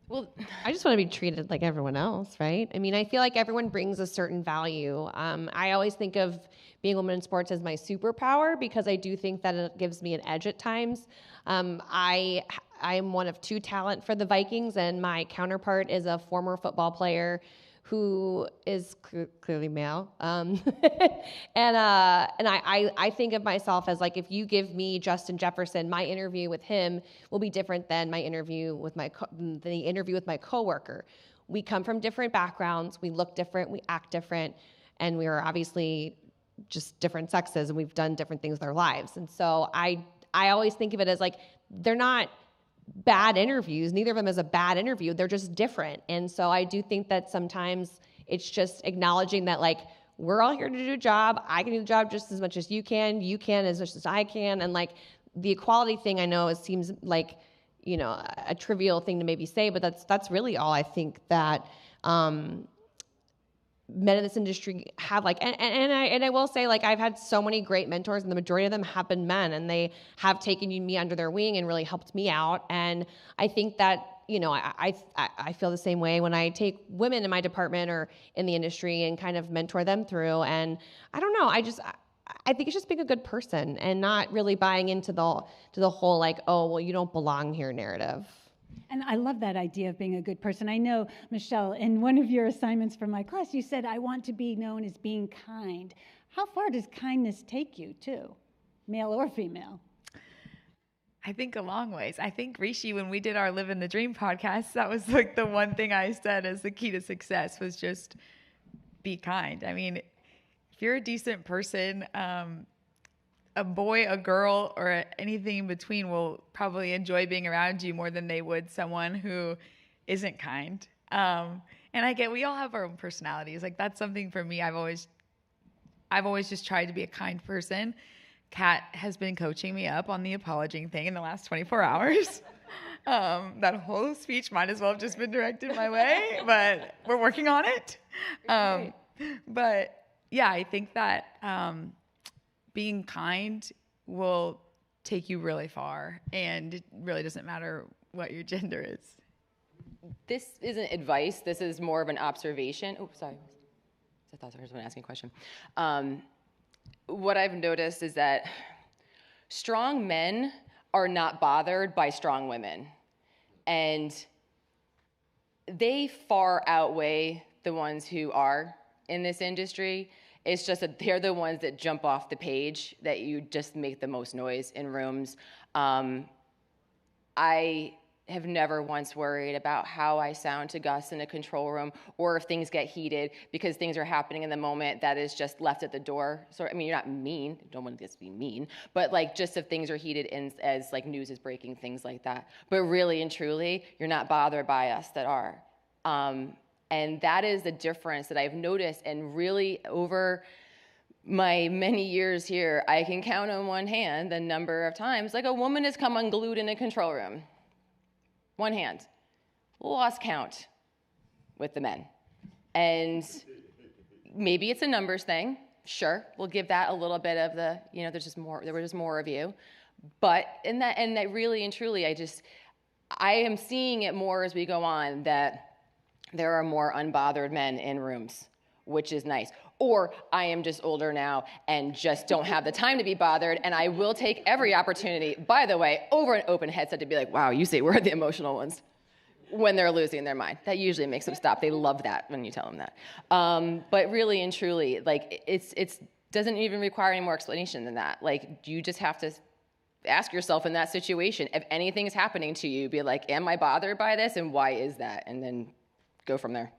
Well, I just want to be treated like everyone else, right? I mean, I feel like everyone brings a certain value. I always think of being a woman in sports as my superpower because I do think that it gives me an edge at times. I am one of two talent for the Vikings, and my counterpart is a former football player who is clearly male. And I think of myself as like, if you give me Justin Jefferson, my interview with him will be different than my interview with the interview with my coworker. We come from different backgrounds, we look different, we act different, and we are obviously just different sexes, and we've done different things with our lives. And so I always think of it as like, they're not bad interviews. Neither of them is a bad interview. They're just different. And so I do think that sometimes it's just acknowledging that, like, we're all here to do a job. I can do the job just as much as you can as much as I can. And like the equality thing, I know it seems like, a trivial thing to maybe say, but that's really all I think that men in this industry have, like, and I will say, like, I've had so many great mentors, and the majority of them have been men, and they have taken me under their wing and really helped me out. And I think that, I feel the same way when I take women in my department or in the industry and kind of mentor them through. And I don't know, I think it's just being a good person and not really buying into the whole, like, oh, well, you don't belong here narrative. And I love that idea of being a good person. I know, Michelle, in one of your assignments from my class, you said, I want to be known as being kind. How far does kindness take you, too, male or female? I think a long ways. I think, Rishi, when we did our Live in the Dream podcast, that was like the one thing I said as the key to success was just be kind. I mean, if you're a decent person, a boy, a girl, or anything in between will probably enjoy being around you more than they would someone who isn't kind. And I get, we all have our own personalities. Like, that's something for me. I've always just tried to be a kind person. Kat has been coaching me up on the apologizing thing in the last 24 hours. That whole speech might as well have just been directed my way, but we're working on it. But yeah, I think that being kind will take you really far, and it really doesn't matter what your gender is. This isn't advice. This is more of an observation. Oh, sorry. I thought there was someone asking a question. What I've noticed is that strong men are not bothered by strong women, and they far outweigh the ones who are in this industry. It's just that they're the ones that jump off the page, that you just make the most noise in rooms. I have never once worried about how I sound to Gus in a control room, or if things get heated because things are happening in the moment that is just left at the door. So, I mean, you're not mean, don't want this to be mean, but like just if things are heated in, as like news is breaking, things like that. But really and truly, you're not bothered by us that are. And that is the difference that I've noticed, and really over my many years here, I can count on one hand the number of times like a woman has come unglued in a control room. One hand. Lost count with the men. And maybe it's a numbers thing. Sure, we'll give that a little bit of the, there were just more of you. But and that really and truly, I am seeing it more as we go on that there are more unbothered men in rooms, which is nice. Or I am just older now and just don't have the time to be bothered, and I will take every opportunity, by the way, over an open headset to be like, wow, you say we're the emotional ones, when they're losing their mind. That usually makes them stop. They love that when you tell them that. But really and truly, like, it's doesn't even require any more explanation than that. Like, you just have to ask yourself in that situation, if anything's happening to you, be like, am I bothered by this, and why is that? And then go from there.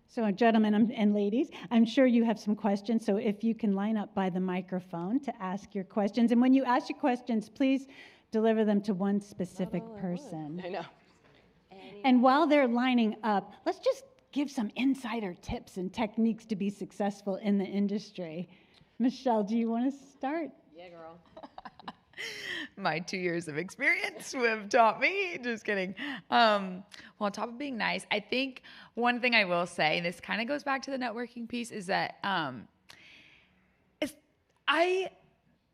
So, gentlemen and ladies, I'm sure you have some questions. So if you can line up by the microphone to ask your questions. And when you ask your questions, please deliver them to one specific person. I know. And while they're lining up, let's just give some insider tips and techniques to be successful in the industry. Michelle, do you want to start? Yeah, girl. My 2 years of experience have taught me. Just kidding. Well, on top of being nice, I think one thing I will say, and this kind of goes back to the networking piece, is that I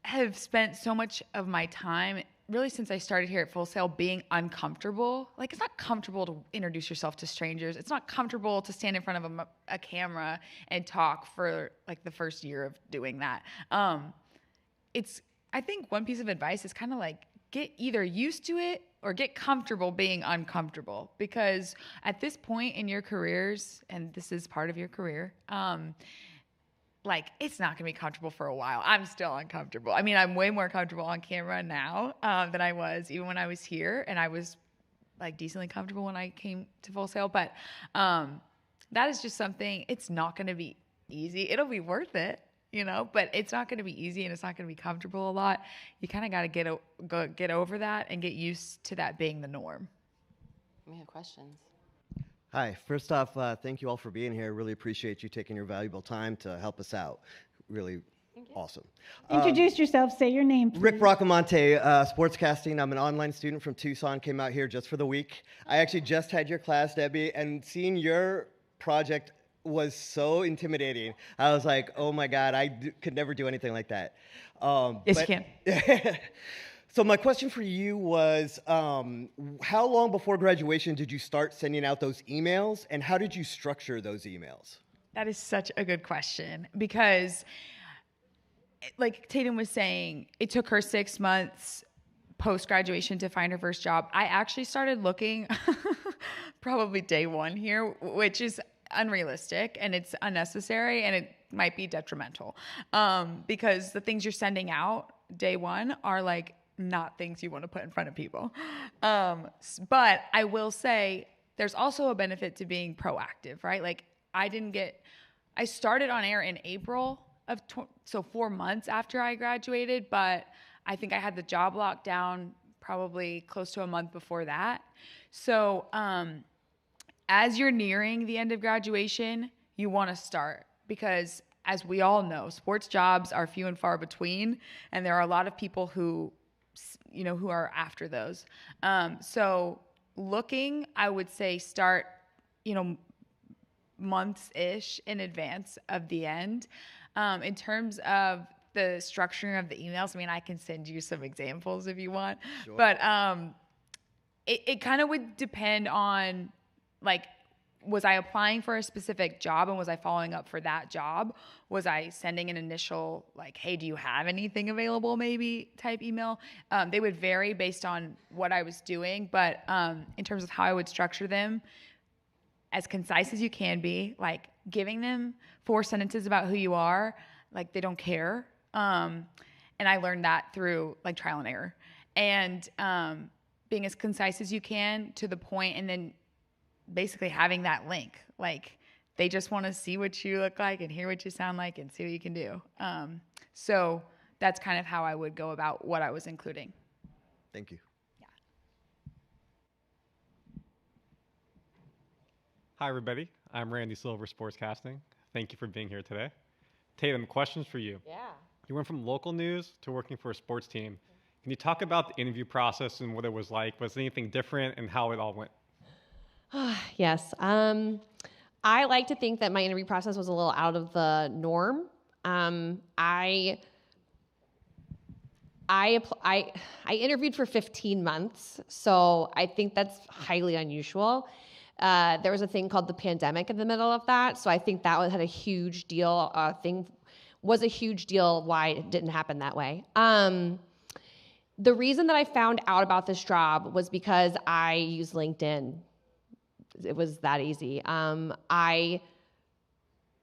have spent so much of my time, really since I started here at Full Sail, being uncomfortable. Like, it's not comfortable to introduce yourself to strangers. It's not comfortable to stand in front of a camera and talk for like the first year of doing that. I think one piece of advice is kind of like, get either used to it or get comfortable being uncomfortable, because at this point in your careers, and this is part of your career, like, it's not gonna be comfortable for a while. I'm still uncomfortable. I mean, I'm way more comfortable on camera now than I was even when I was here, and I was like decently comfortable when I came to Full Sail. But that is just something. It's not gonna be easy. It'll be worth it, but it's not going to be easy, and it's not going to be comfortable a lot. You kind of got to get over that and get used to that being the norm. We have questions. Hi. First off, thank you all for being here. Really appreciate you taking your valuable time to help us out. Really awesome. Introduce yourself. Say your name, please. Rick Broccamonte, sportscasting. I'm an online student from Tucson. Came out here just for the week. I actually just had your class, Debbie, and seeing your project was so intimidating. I was like, oh my God, could never do anything like that. Yes, you can. So my question for you was, how long before graduation did you start sending out those emails, and how did you structure those emails? That is such a good question, because like Tatum was saying, it took her 6 months post-graduation to find her first job. I actually started looking probably day one here, which is unrealistic, and it's unnecessary, and it might be detrimental, because the things you're sending out day one are like not things you want to put in front of people. But I will say there's also a benefit to being proactive, right? Like, I started on air in April of so 4 months after I graduated, but I think I had the job locked down probably close to a month before that. So as you're nearing the end of graduation, you want to start, because as we all know, sports jobs are few and far between, and there are a lot of people who are after those. So looking, I would say start, months-ish in advance of the end. In terms of the structuring of the emails, I mean, I can send you some examples if you want. Sure. But it kind of would depend on, like, was I applying for a specific job and was I following up for that job? Was I sending an initial, like, hey, do you have anything available maybe type email? They would vary based on what I was doing, but in terms of how I would structure them, as concise as you can be, like giving them 4 sentences about who you are, like they don't care. And I learned that through like trial and error, and being as concise as you can, to the point, and then basically having that link. Like, they just want to see what you look like and hear what you sound like and see what you can do. So that's kind of how I would go about what I was including. Thank you. Yeah. Hi, everybody. I'm Randy Silver, Sportscasting. Thank you for being here today. Tatum, questions for you. Yeah. You went from local news to working for a sports team. Can you talk about the interview process and what it was like? Was anything different and how it all went? Yes. I like to think that my interview process was a little out of the norm. I interviewed for 15 months, so I think that's highly unusual. There was a thing called the pandemic in the middle of that, so I think that had a huge deal. Was a huge deal why it didn't happen that way. The reason that I found out about this job was because I used LinkedIn. It was that easy. I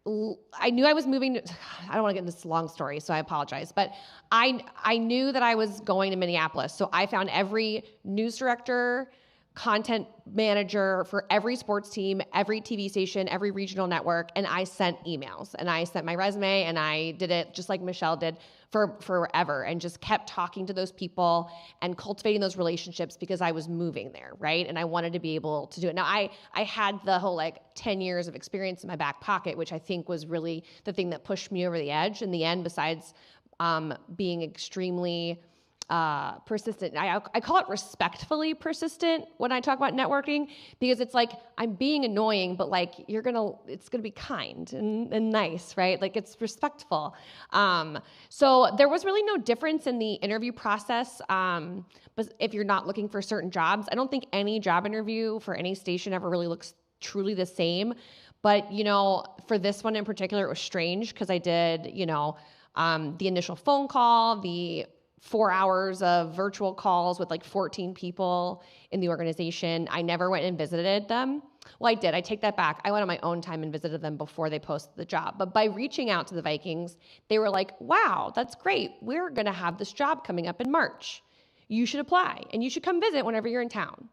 knew I was moving to, I don't want to get into this long story, so I apologize, but I knew that I was going to Minneapolis. So I found every news director, content manager for every sports team, every TV station, every regional network, and I sent emails and I sent my resume and I did it just like Michelle did for forever and just kept talking to those people and cultivating those relationships because I was moving there, right? And I wanted to be able to do it. Now, I had the whole 10 years of experience in my back pocket, which I think was really the thing that pushed me over the edge in the end, besides being extremely persistent. I call it respectfully persistent when I talk about networking, because it's like I'm being annoying, but it's gonna be kind and nice, right? It's respectful. So there was really no difference in the interview process. But if you're not looking for certain jobs, I don't think any job interview for any station ever really looks truly the same. But for this one in particular, it was strange because I did, the initial phone call, the 4 hours of virtual calls with 14 people in the organization. I never went and visited them. Well, I did. I take that back. I went on my own time and visited them before they posted the job. But by reaching out to the Vikings, they were like, wow, that's great. We're going to have this job coming up in March. You should apply and you should come visit whenever you're in town.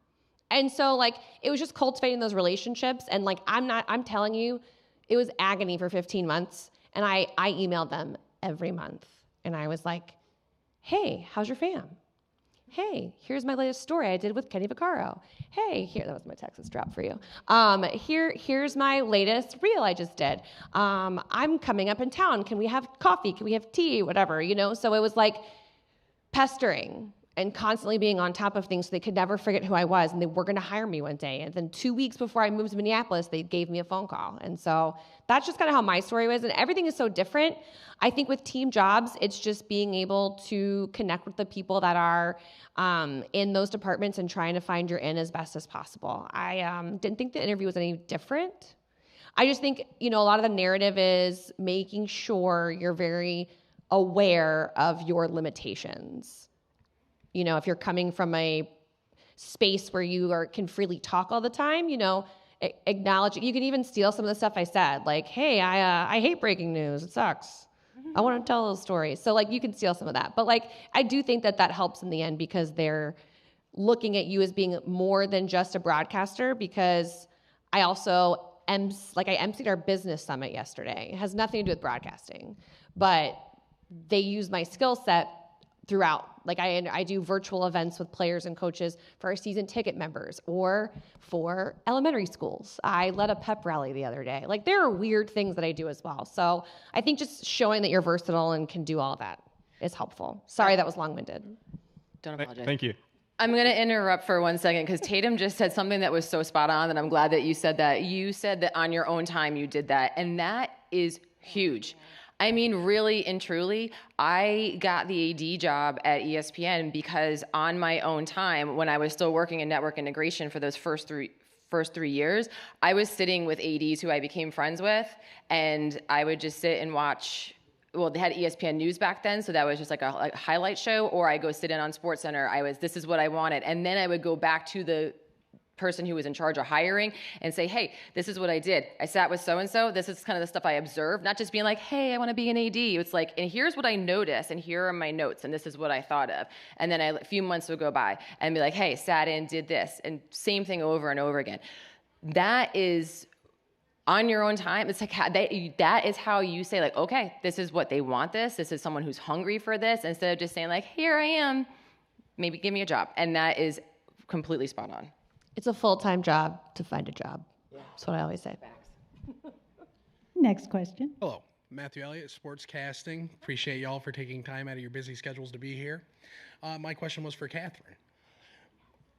And so it was just cultivating those relationships. And I'm telling you, it was agony for 15 months. And I emailed them every month. And I was like, hey, how's your fam? Hey, here's my latest story I did with Kenny Vaccaro. Hey, that was my Texas drop for you. Here's my latest reel I just did. I'm coming up in town. Can we have coffee? Can we have tea? Whatever, So it was pestering and constantly being on top of things so they could never forget who I was, and they were going to hire me one day. And then 2 weeks before I moved to Minneapolis, they gave me a phone call. And so that's just kind of how my story was. And everything is so different. I think with team jobs, it's just being able to connect with the people that are in those departments and trying to find your in as best as possible. I didn't think the interview was any different. I just think, a lot of the narrative is making sure you're very aware of your limitations. If you're coming from a space where you can freely talk all the time, acknowledge it. You can even steal some of the stuff I said, hey, I hate breaking news. It sucks. I want to tell those stories. So you can steal some of that. But I do think that helps in the end because they're looking at you as being more than just a broadcaster, because I also I emceed our business summit yesterday. It has nothing to do with broadcasting, but they use my skill set throughout. I do virtual events with players and coaches for our season ticket members or for elementary schools. I led a pep rally the other day. There are weird things that I do as well. So I think just showing that you're versatile and can do all that is helpful. Sorry, that was long-winded. Don't apologize. Thank you. I'm going to interrupt for 1 second because Tatum just said something that was so spot on, and I'm glad that you said that. You said that on your own time you did that, and that is huge. I mean, really and truly, I got the AD job at ESPN because on my own time, when I was still working in network integration for those first three years, I was sitting with ADs who I became friends with, and I would just sit and watch. Well, they had ESPN News back then, so that was just a highlight show, or I go sit in on SportsCenter. This is what I wanted, and then I would go back to the person who was in charge of hiring and say, hey, this is what I did. I sat with so-and-so. This is kind of the stuff I observed, not just being hey, I want to be an AD. It's and here's what I noticed, and here are my notes, and this is what I thought of. And then a few months would go by and be hey, sat in, did this, and same thing over and over again. That is on your own time. It's that is how you say okay, this is what they want. This is someone who's hungry for this, instead of just saying here I am, maybe give me a job. And that is completely spot on. It's a full-time job to find a job. Yeah. That's what I always say. Next question. Hello. Matthew Elliott, Sportscasting. Appreciate y'all for taking time out of your busy schedules to be here. My question was for Catherine.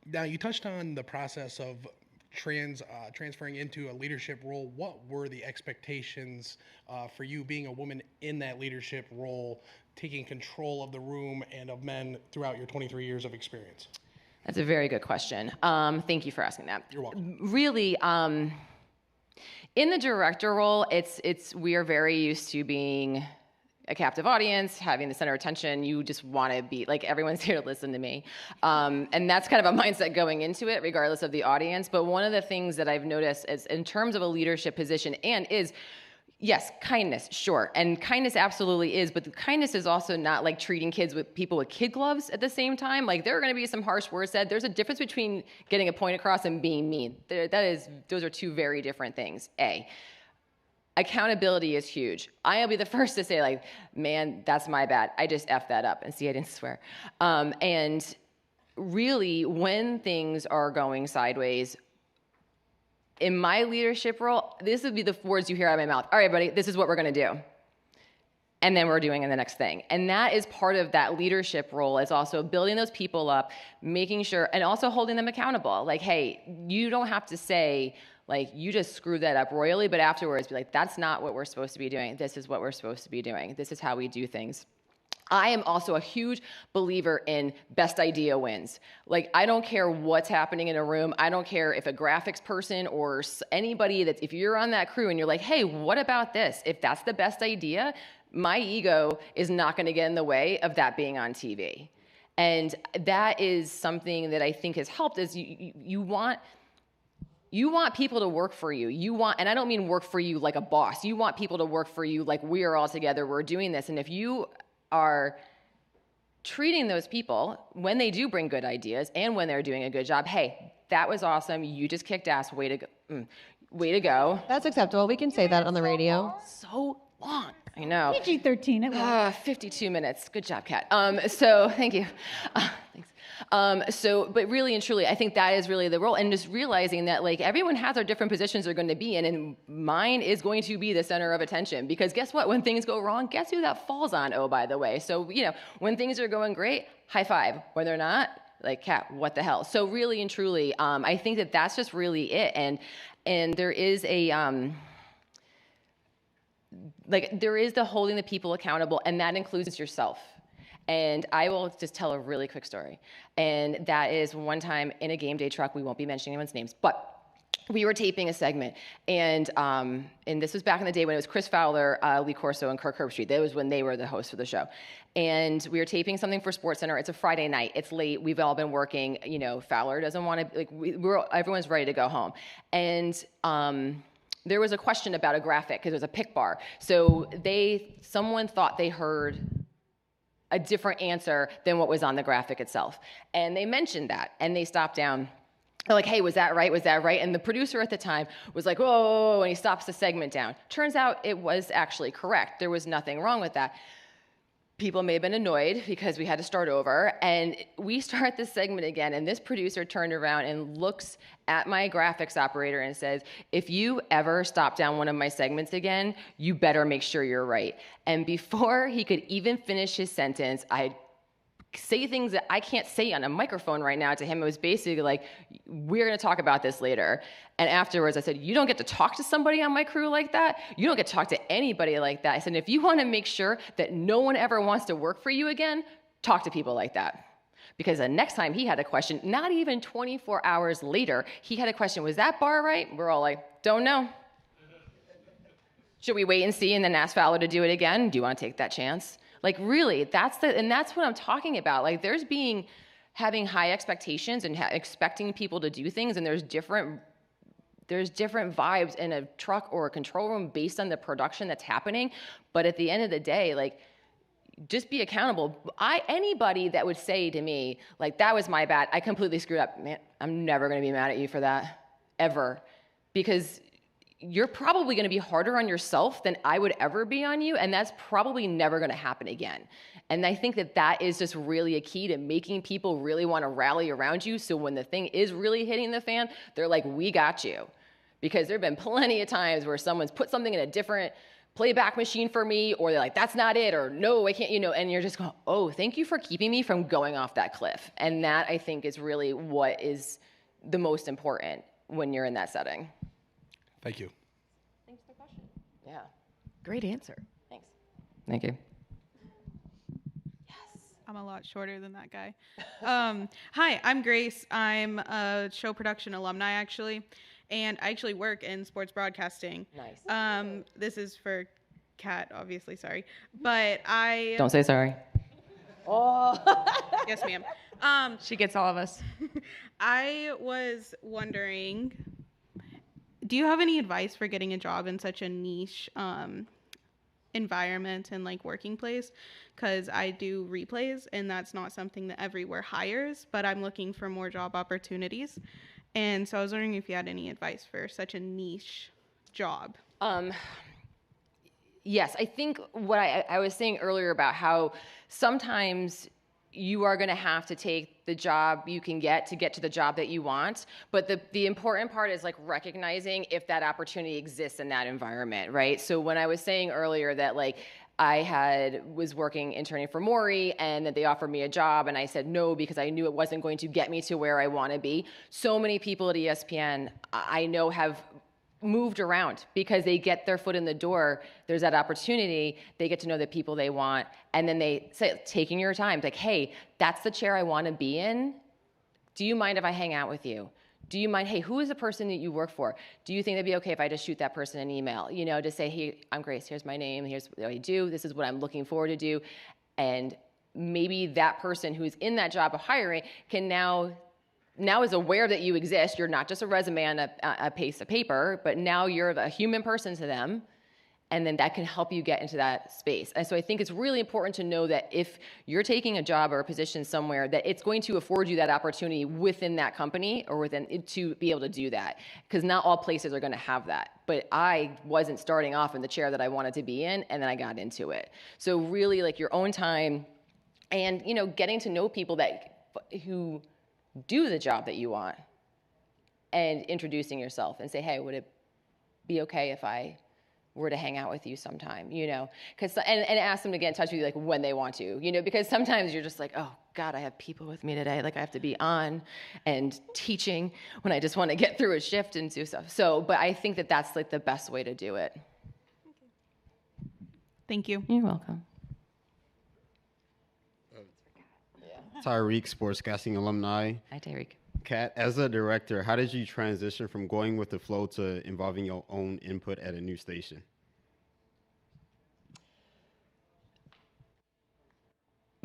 Now, you touched on the process of transferring into a leadership role. What were the expectations for you being a woman in that leadership role, taking control of the room and of men throughout your 23 years of experience? That's a very good question. Thank you for asking that. You're welcome. Really, in the director role, we are very used to being a captive audience, having the center of attention. You just want to be like, everyone's here to listen to me. And that's kind of a mindset going into it, regardless of the audience. But one of the things that I've noticed is in terms of a leadership position is, yes, kindness, sure. And kindness absolutely is, but the kindness is also not like treating people with kid gloves at the same time. Like, there are going to be some harsh words said. There's a difference between getting a point across and being mean. Those are two very different things, A. Accountability is huge. I'll be the first to say, like, man, that's my bad. I just effed that up. And see, I didn't swear. And really, when things are going sideways, in my leadership role, this would be the words you hear out of my mouth. All right, buddy, this is what we're going to do. And then we're doing the next thing. And that is part of that leadership role, is also building those people up, making sure, and also holding them accountable. Like, hey, you don't have to say, like, you just screwed that up royally, but afterwards be like, that's not what we're supposed to be doing. This is what we're supposed to be doing. This is how we do things. I am also a huge believer in best idea wins. Like, I don't care what's happening in a room. I don't care if a graphics person or anybody if you're on that crew and you're like, hey, what about this? If that's the best idea, my ego is not going to get in the way of that being on TV. And that is something that I think has helped, is you want people to work for you. And I don't mean work for you like a boss. You want people to work for you like, we are all together, we're doing this. And if you are treating those people, when they do bring good ideas and when they're doing a good job, hey, that was awesome, you just kicked ass, way to go. Way to go. That's acceptable. We can say that on the radio. So long. I know. PG-13, it was. 52 minutes. Good job, Kat. So thank you. Thanks. But really and truly, I think that is really the role, and just realizing that, like, everyone has their different positions they're going to be in, and mine is going to be the center of attention, because guess what? When things go wrong, guess who that falls on? Oh, by the way. So, when things are going great, high five. When they're not, like, Kat, what the hell? So really and truly, I think that that's just really it. And there is there is the holding the people accountable, and that includes yourself. And I will just tell a really quick story. And that is one time in a game day truck, we won't be mentioning anyone's names, but we were taping a segment. And this was back in the day when it was Chris Fowler, Lee Corso, and Kirk Herbstreit. That was when they were the hosts of the show. And we were taping something for SportsCenter. It's a Friday night. It's late. We've all been working. Fowler doesn't want to, everyone's ready to go home. And there was a question about a graphic, because it was a pick bar. So someone thought they heard a different answer than what was on the graphic itself. And they mentioned that, and they stopped down. They're like, hey, was that right? Was that right? And the producer at the time was like, whoa, and he stops the segment down. Turns out it was actually correct. There was nothing wrong with that. People may have been annoyed because we had to start over, and we start this segment again, and this producer turned around and looks at my graphics operator and says, if you ever stop down one of my segments again, you better make sure you're right. And before he could even finish his sentence, I say things that I can't say on a microphone right now to him. It was basically like, we're going to talk about this later. And afterwards I said, you don't get to talk to somebody on my crew like that. You don't get to talk to anybody like that. I said, if you want to make sure that no one ever wants to work for you again, talk to people like that. Because the next time he had a question, not even 24 hours later, he had a question, was that bar right? We're all like, don't know. Should we wait and see and then ask Fowler to do it again? Do you want to take that chance? Like, really, that's what I'm talking about. Like, having high expectations and expecting people to do things, and there's different vibes in a truck or a control room based on the production that's happening. But at the end of the day, like, just be accountable. Anybody that would say to me, like, that was my bad, I completely screwed up, man, I'm never going to be mad at you for that, ever. Because you're probably going to be harder on yourself than I would ever be on you, and that's probably never going to happen again. And I think that is just really a key to making people really want to rally around you, so when the thing is really hitting the fan, they're like, we got you. Because there have been plenty of times where someone's put something in a different playback machine for me, or they're like, that's not it, or no, I can't, and you're just going, oh, thank you for keeping me from going off that cliff. And that, I think, is really what is the most important when you're in that setting. Thank you. Thanks for the question. Yeah. Great answer. Thanks. Thank you. I'm a lot shorter than that guy. Hi, I'm Grace. I'm a show production alumni, actually, and I actually work in sports broadcasting. Nice. This is for Kat, obviously, sorry. But I... Don't say sorry. Oh. Yes, ma'am. She gets all of us. I was wondering, do you have any advice for getting a job in such a niche environment and like working place? Because I do replays and that's not something that everywhere hires, but I'm looking for more job opportunities. And so I was wondering if you had any advice for such a niche job. Yes, I think what I was saying earlier about how sometimes you are going to have to take the job you can get to the job that you want. But the important part is like recognizing if that opportunity exists in that environment, right? So when I was saying earlier that like I was working interning for Maury and that they offered me a job and I said no because I knew it wasn't going to get me to where I want to be. So many people at ESPN I know have moved around because they get their foot in the door. There's that opportunity. They get to know the people they want. And then they say, taking your time, like, hey, that's the chair I want to be in. Do you mind if I hang out with you? Do you mind, hey, who is the person that you work for? Do you think it'd be okay if I just shoot that person an email? To say, hey, I'm Grace, here's my name, here's what I do, this is what I'm looking forward to do. And maybe that person who's in that job of hiring can now is aware that you exist. You're not just a resume on a piece of paper, but now you're a human person to them. And then that can help you get into that space. And so I think it's really important to know that if you're taking a job or a position somewhere, that it's going to afford you that opportunity within that company or within it to be able to do that. Because not all places are going to have that. But I wasn't starting off in the chair that I wanted to be in, and then I got into it. So really like your own time and, getting to know people who do the job that you want and introducing yourself and say, hey, would it be okay if I were to hang out with you sometime, because and ask them to get in touch with you like when they want to, because sometimes you're just like, oh God, I have people with me today. Like I have to be on and teaching when I just want to get through a shift and do stuff. So, but I think that that's like the best way to do it. Thank you. You're welcome. Tyreek, sportscasting alumni. Hi, Tyreek. Kat, as a director, how did you transition from going with the flow to involving your own input at a new station?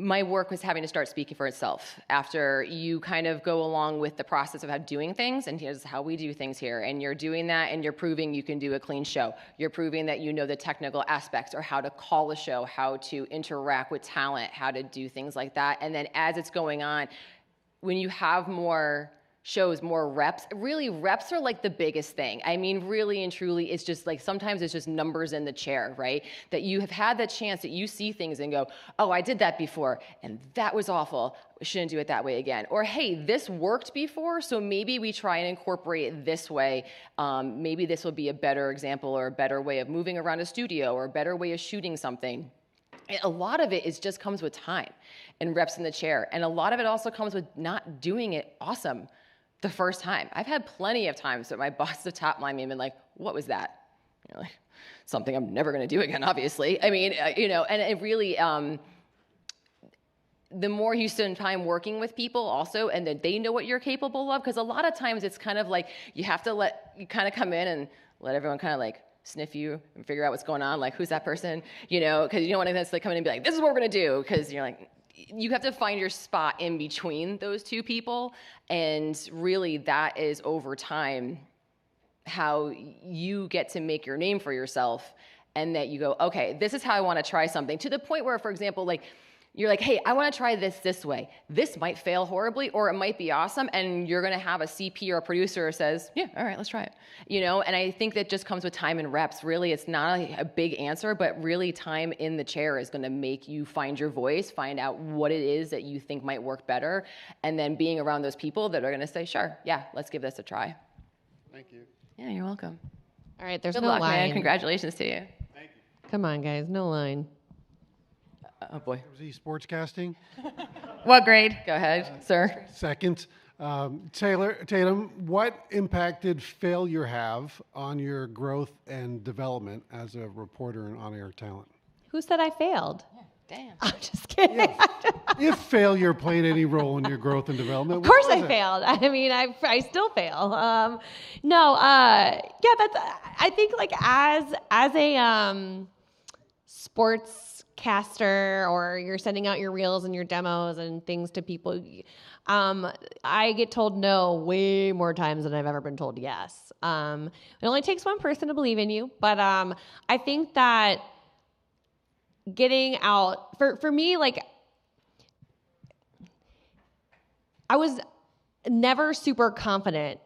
My work was having to start speaking for itself after you kind of go along with the process of how doing things, and here's how we do things here, and you're doing that and you're proving you can do a clean show. You're proving that you know the technical aspects or how to call a show, how to interact with talent, how to do things like that. And then as it's going on, when you have more shows, more reps, really reps are like the biggest thing. I mean, really and truly, it's just like, sometimes it's just numbers in the chair, right? That you have had that chance that you see things and go, oh, I did that before, and that was awful. We shouldn't do it that way again. Or, hey, this worked before, so maybe we try and incorporate it this way. Maybe this will be a better example or a better way of moving around a studio or a better way of shooting something. A lot of it just comes with time and reps in the chair. And a lot of it also comes with not doing it awesome the first time. I've had plenty of times that my boss have top line me and been like, what was that? Like, something I'm never going to do again, obviously. I mean, and it really, the more you spend time working with people also, and that they know what you're capable of, because a lot of times it's kind of like you have to you kind of come in and let everyone kind of like sniff you and figure out what's going on, like who's that person, because you don't want to just like come in and be like, this is what we're going to do, because you're like, you have to find your spot in between those two people, and really that is over time how you get to make your name for yourself, and that you go, okay, this is how I want to try something, to the point where, for example, like you're like, hey, I want to try this way. This might fail horribly, or it might be awesome, and you're going to have a CP or a producer who says, yeah, all right, let's try it. And I think that just comes with time and reps. Really, it's not a big answer, but really time in the chair is going to make you find your voice, find out what it is that you think might work better, and then being around those people that are going to say, sure, yeah, let's give this a try. Thank you. Yeah, you're welcome. All right, there's Good no luck, line. man. Congratulations to you. Thank you. Come on, guys, no line. Oh boy. Was he sportscasting? What grade? Go ahead, sir. Second. Tatum, what impact did failure have on your growth and development as a reporter and on-air talent? Who said I failed? Damn. I'm just kidding. If failure played any role in your growth and development, Of course I failed. I mean, I still fail. Yeah, that's. I think like as a sportscaster, or you're sending out your reels and your demos and things to people, I get told no way more times than I've ever been told yes. It only takes one person to believe in you, but I think that getting out for me, like, I was never super confident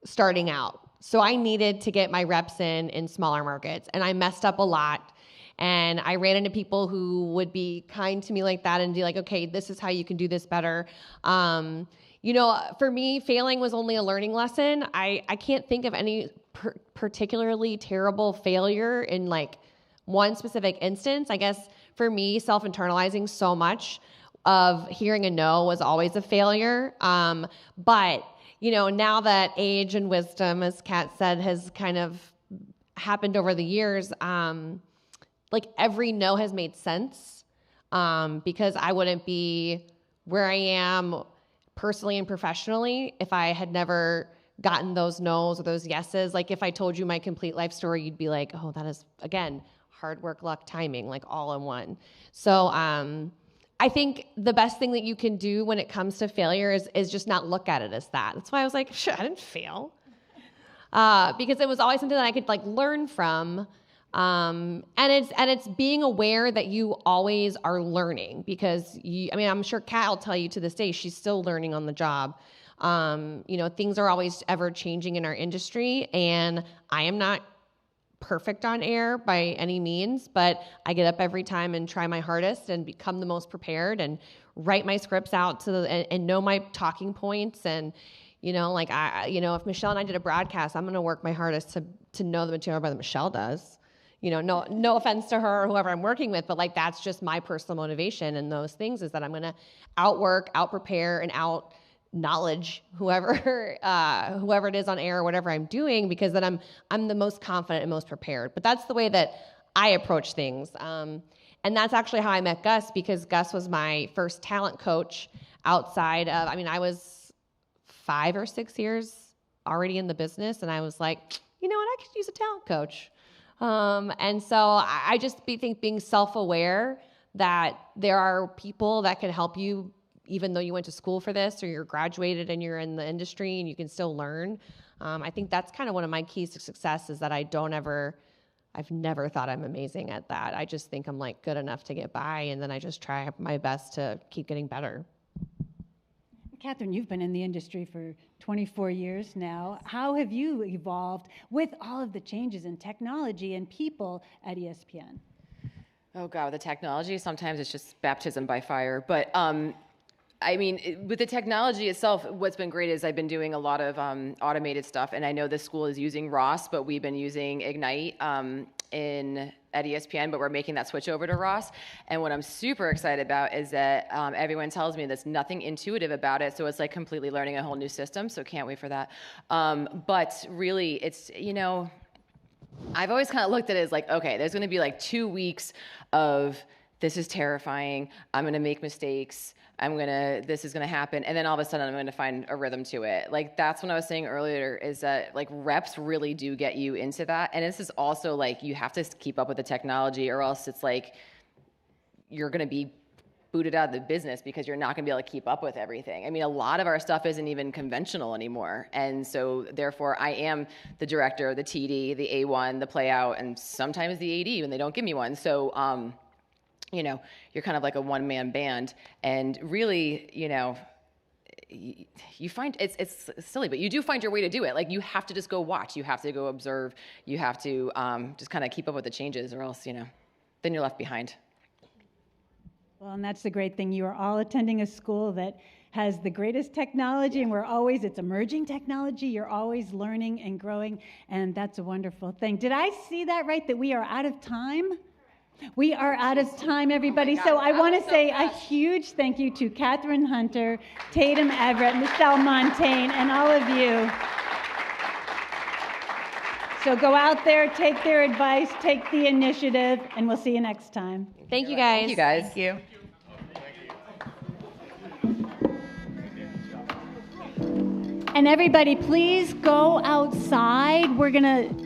starting out. So I needed to get my reps in smaller markets, and I messed up a lot. And I ran into people who would be kind to me like that and be like, okay, this is how you can do this better. You know, for me, failing was only a learning lesson. I can't think of any particularly terrible failure in like one specific instance. I guess for me, self-internalizing so much of hearing a no was always a failure. But, you know, now that age and wisdom, as Kat said, has kind of happened over the years, like every no has made sense, because I wouldn't be where I am personally and professionally if I had never gotten those no's or those yeses. Like if I told you my complete life story, you'd be like, oh, that is, again, hard work, luck, timing, like all in one. So I think the best thing that you can do when it comes to failure is just not look at it as that. That's why I was like, I didn't fail. Because it was always something that I could like learn from. And it's being aware that you always are learning, because I'm sure Kat will tell you to this day, she's still learning on the job. You know, things are always ever changing in our industry, and I am not perfect on air by any means, but I get up every time and try my hardest and become the most prepared and write my scripts out and know my talking points. And, you know, like if Michelle and I did a broadcast, I'm going to work my hardest to know the material better than Michelle does. You know, no offense to her or whoever I'm working with, but like that's just my personal motivation in those things, is that I'm going to outwork, out-prepare, and out-knowledge whoever it is on air or whatever I'm doing, because then I'm the most confident and most prepared. But that's the way that I approach things. And that's actually how I met Gus, because Gus was my first talent coach outside of, I was 5 or 6 years already in the business, and I was like, you know what, I could use a talent coach. And so I just think being self-aware that there are people that can help you, even though you went to school for this or you're graduated and you're in the industry and you can still learn. I think that's kind of one of my keys to success, is that I've never thought I'm amazing at that. I just think I'm like good enough to get by, and then I just try my best to keep getting better. Catherine, you've been in the industry for 24 years now. How have you evolved with all of the changes in technology and people at ESPN? Oh God, with the technology, sometimes it's just baptism by fire. But with the technology itself, what's been great is I've been doing a lot of automated stuff, and I know this school is using Ross, but we've been using Ignite at ESPN, but we're making that switch over to Ross. And what I'm super excited about is that everyone tells me there's nothing intuitive about it, so it's like completely learning a whole new system, so can't wait for that. But really, it's, you know, I've always kind of looked at it as like, okay, there's gonna be like 2 weeks of this is terrifying, I'm gonna make mistakes, this is gonna happen, and then all of a sudden I'm gonna find a rhythm to it. Like that's what I was saying earlier, is that like reps really do get you into that. And this is also like, you have to keep up with the technology, or else it's like, you're gonna be booted out of the business because you're not gonna be able to keep up with everything. I mean, a lot of our stuff isn't even conventional anymore. And so therefore I am the director, the TD, the A1, the play out, and sometimes the AD when they don't give me one. So, you know, you're kind of like a one-man band, and really, you know, you find it's silly, but you do find your way to do it. Like you have to just go watch, you have to go observe, you have to just kind of keep up with the changes, or else, you know, then you're left behind. Well, and that's the great thing. You are all attending a school that has the greatest technology, and it's emerging technology. You're always learning and growing, and that's a wonderful thing. Did I see that right, that we are out of time? We are out of time, everybody. So I want to say a huge thank you to Catherine Hunter, Tatum Everett, Michelle Montaine, and all of you. So go out there, take their advice, take the initiative, and we'll see you next time. Thank you guys. Thank you guys. Thank you. And everybody, please go outside. We're going to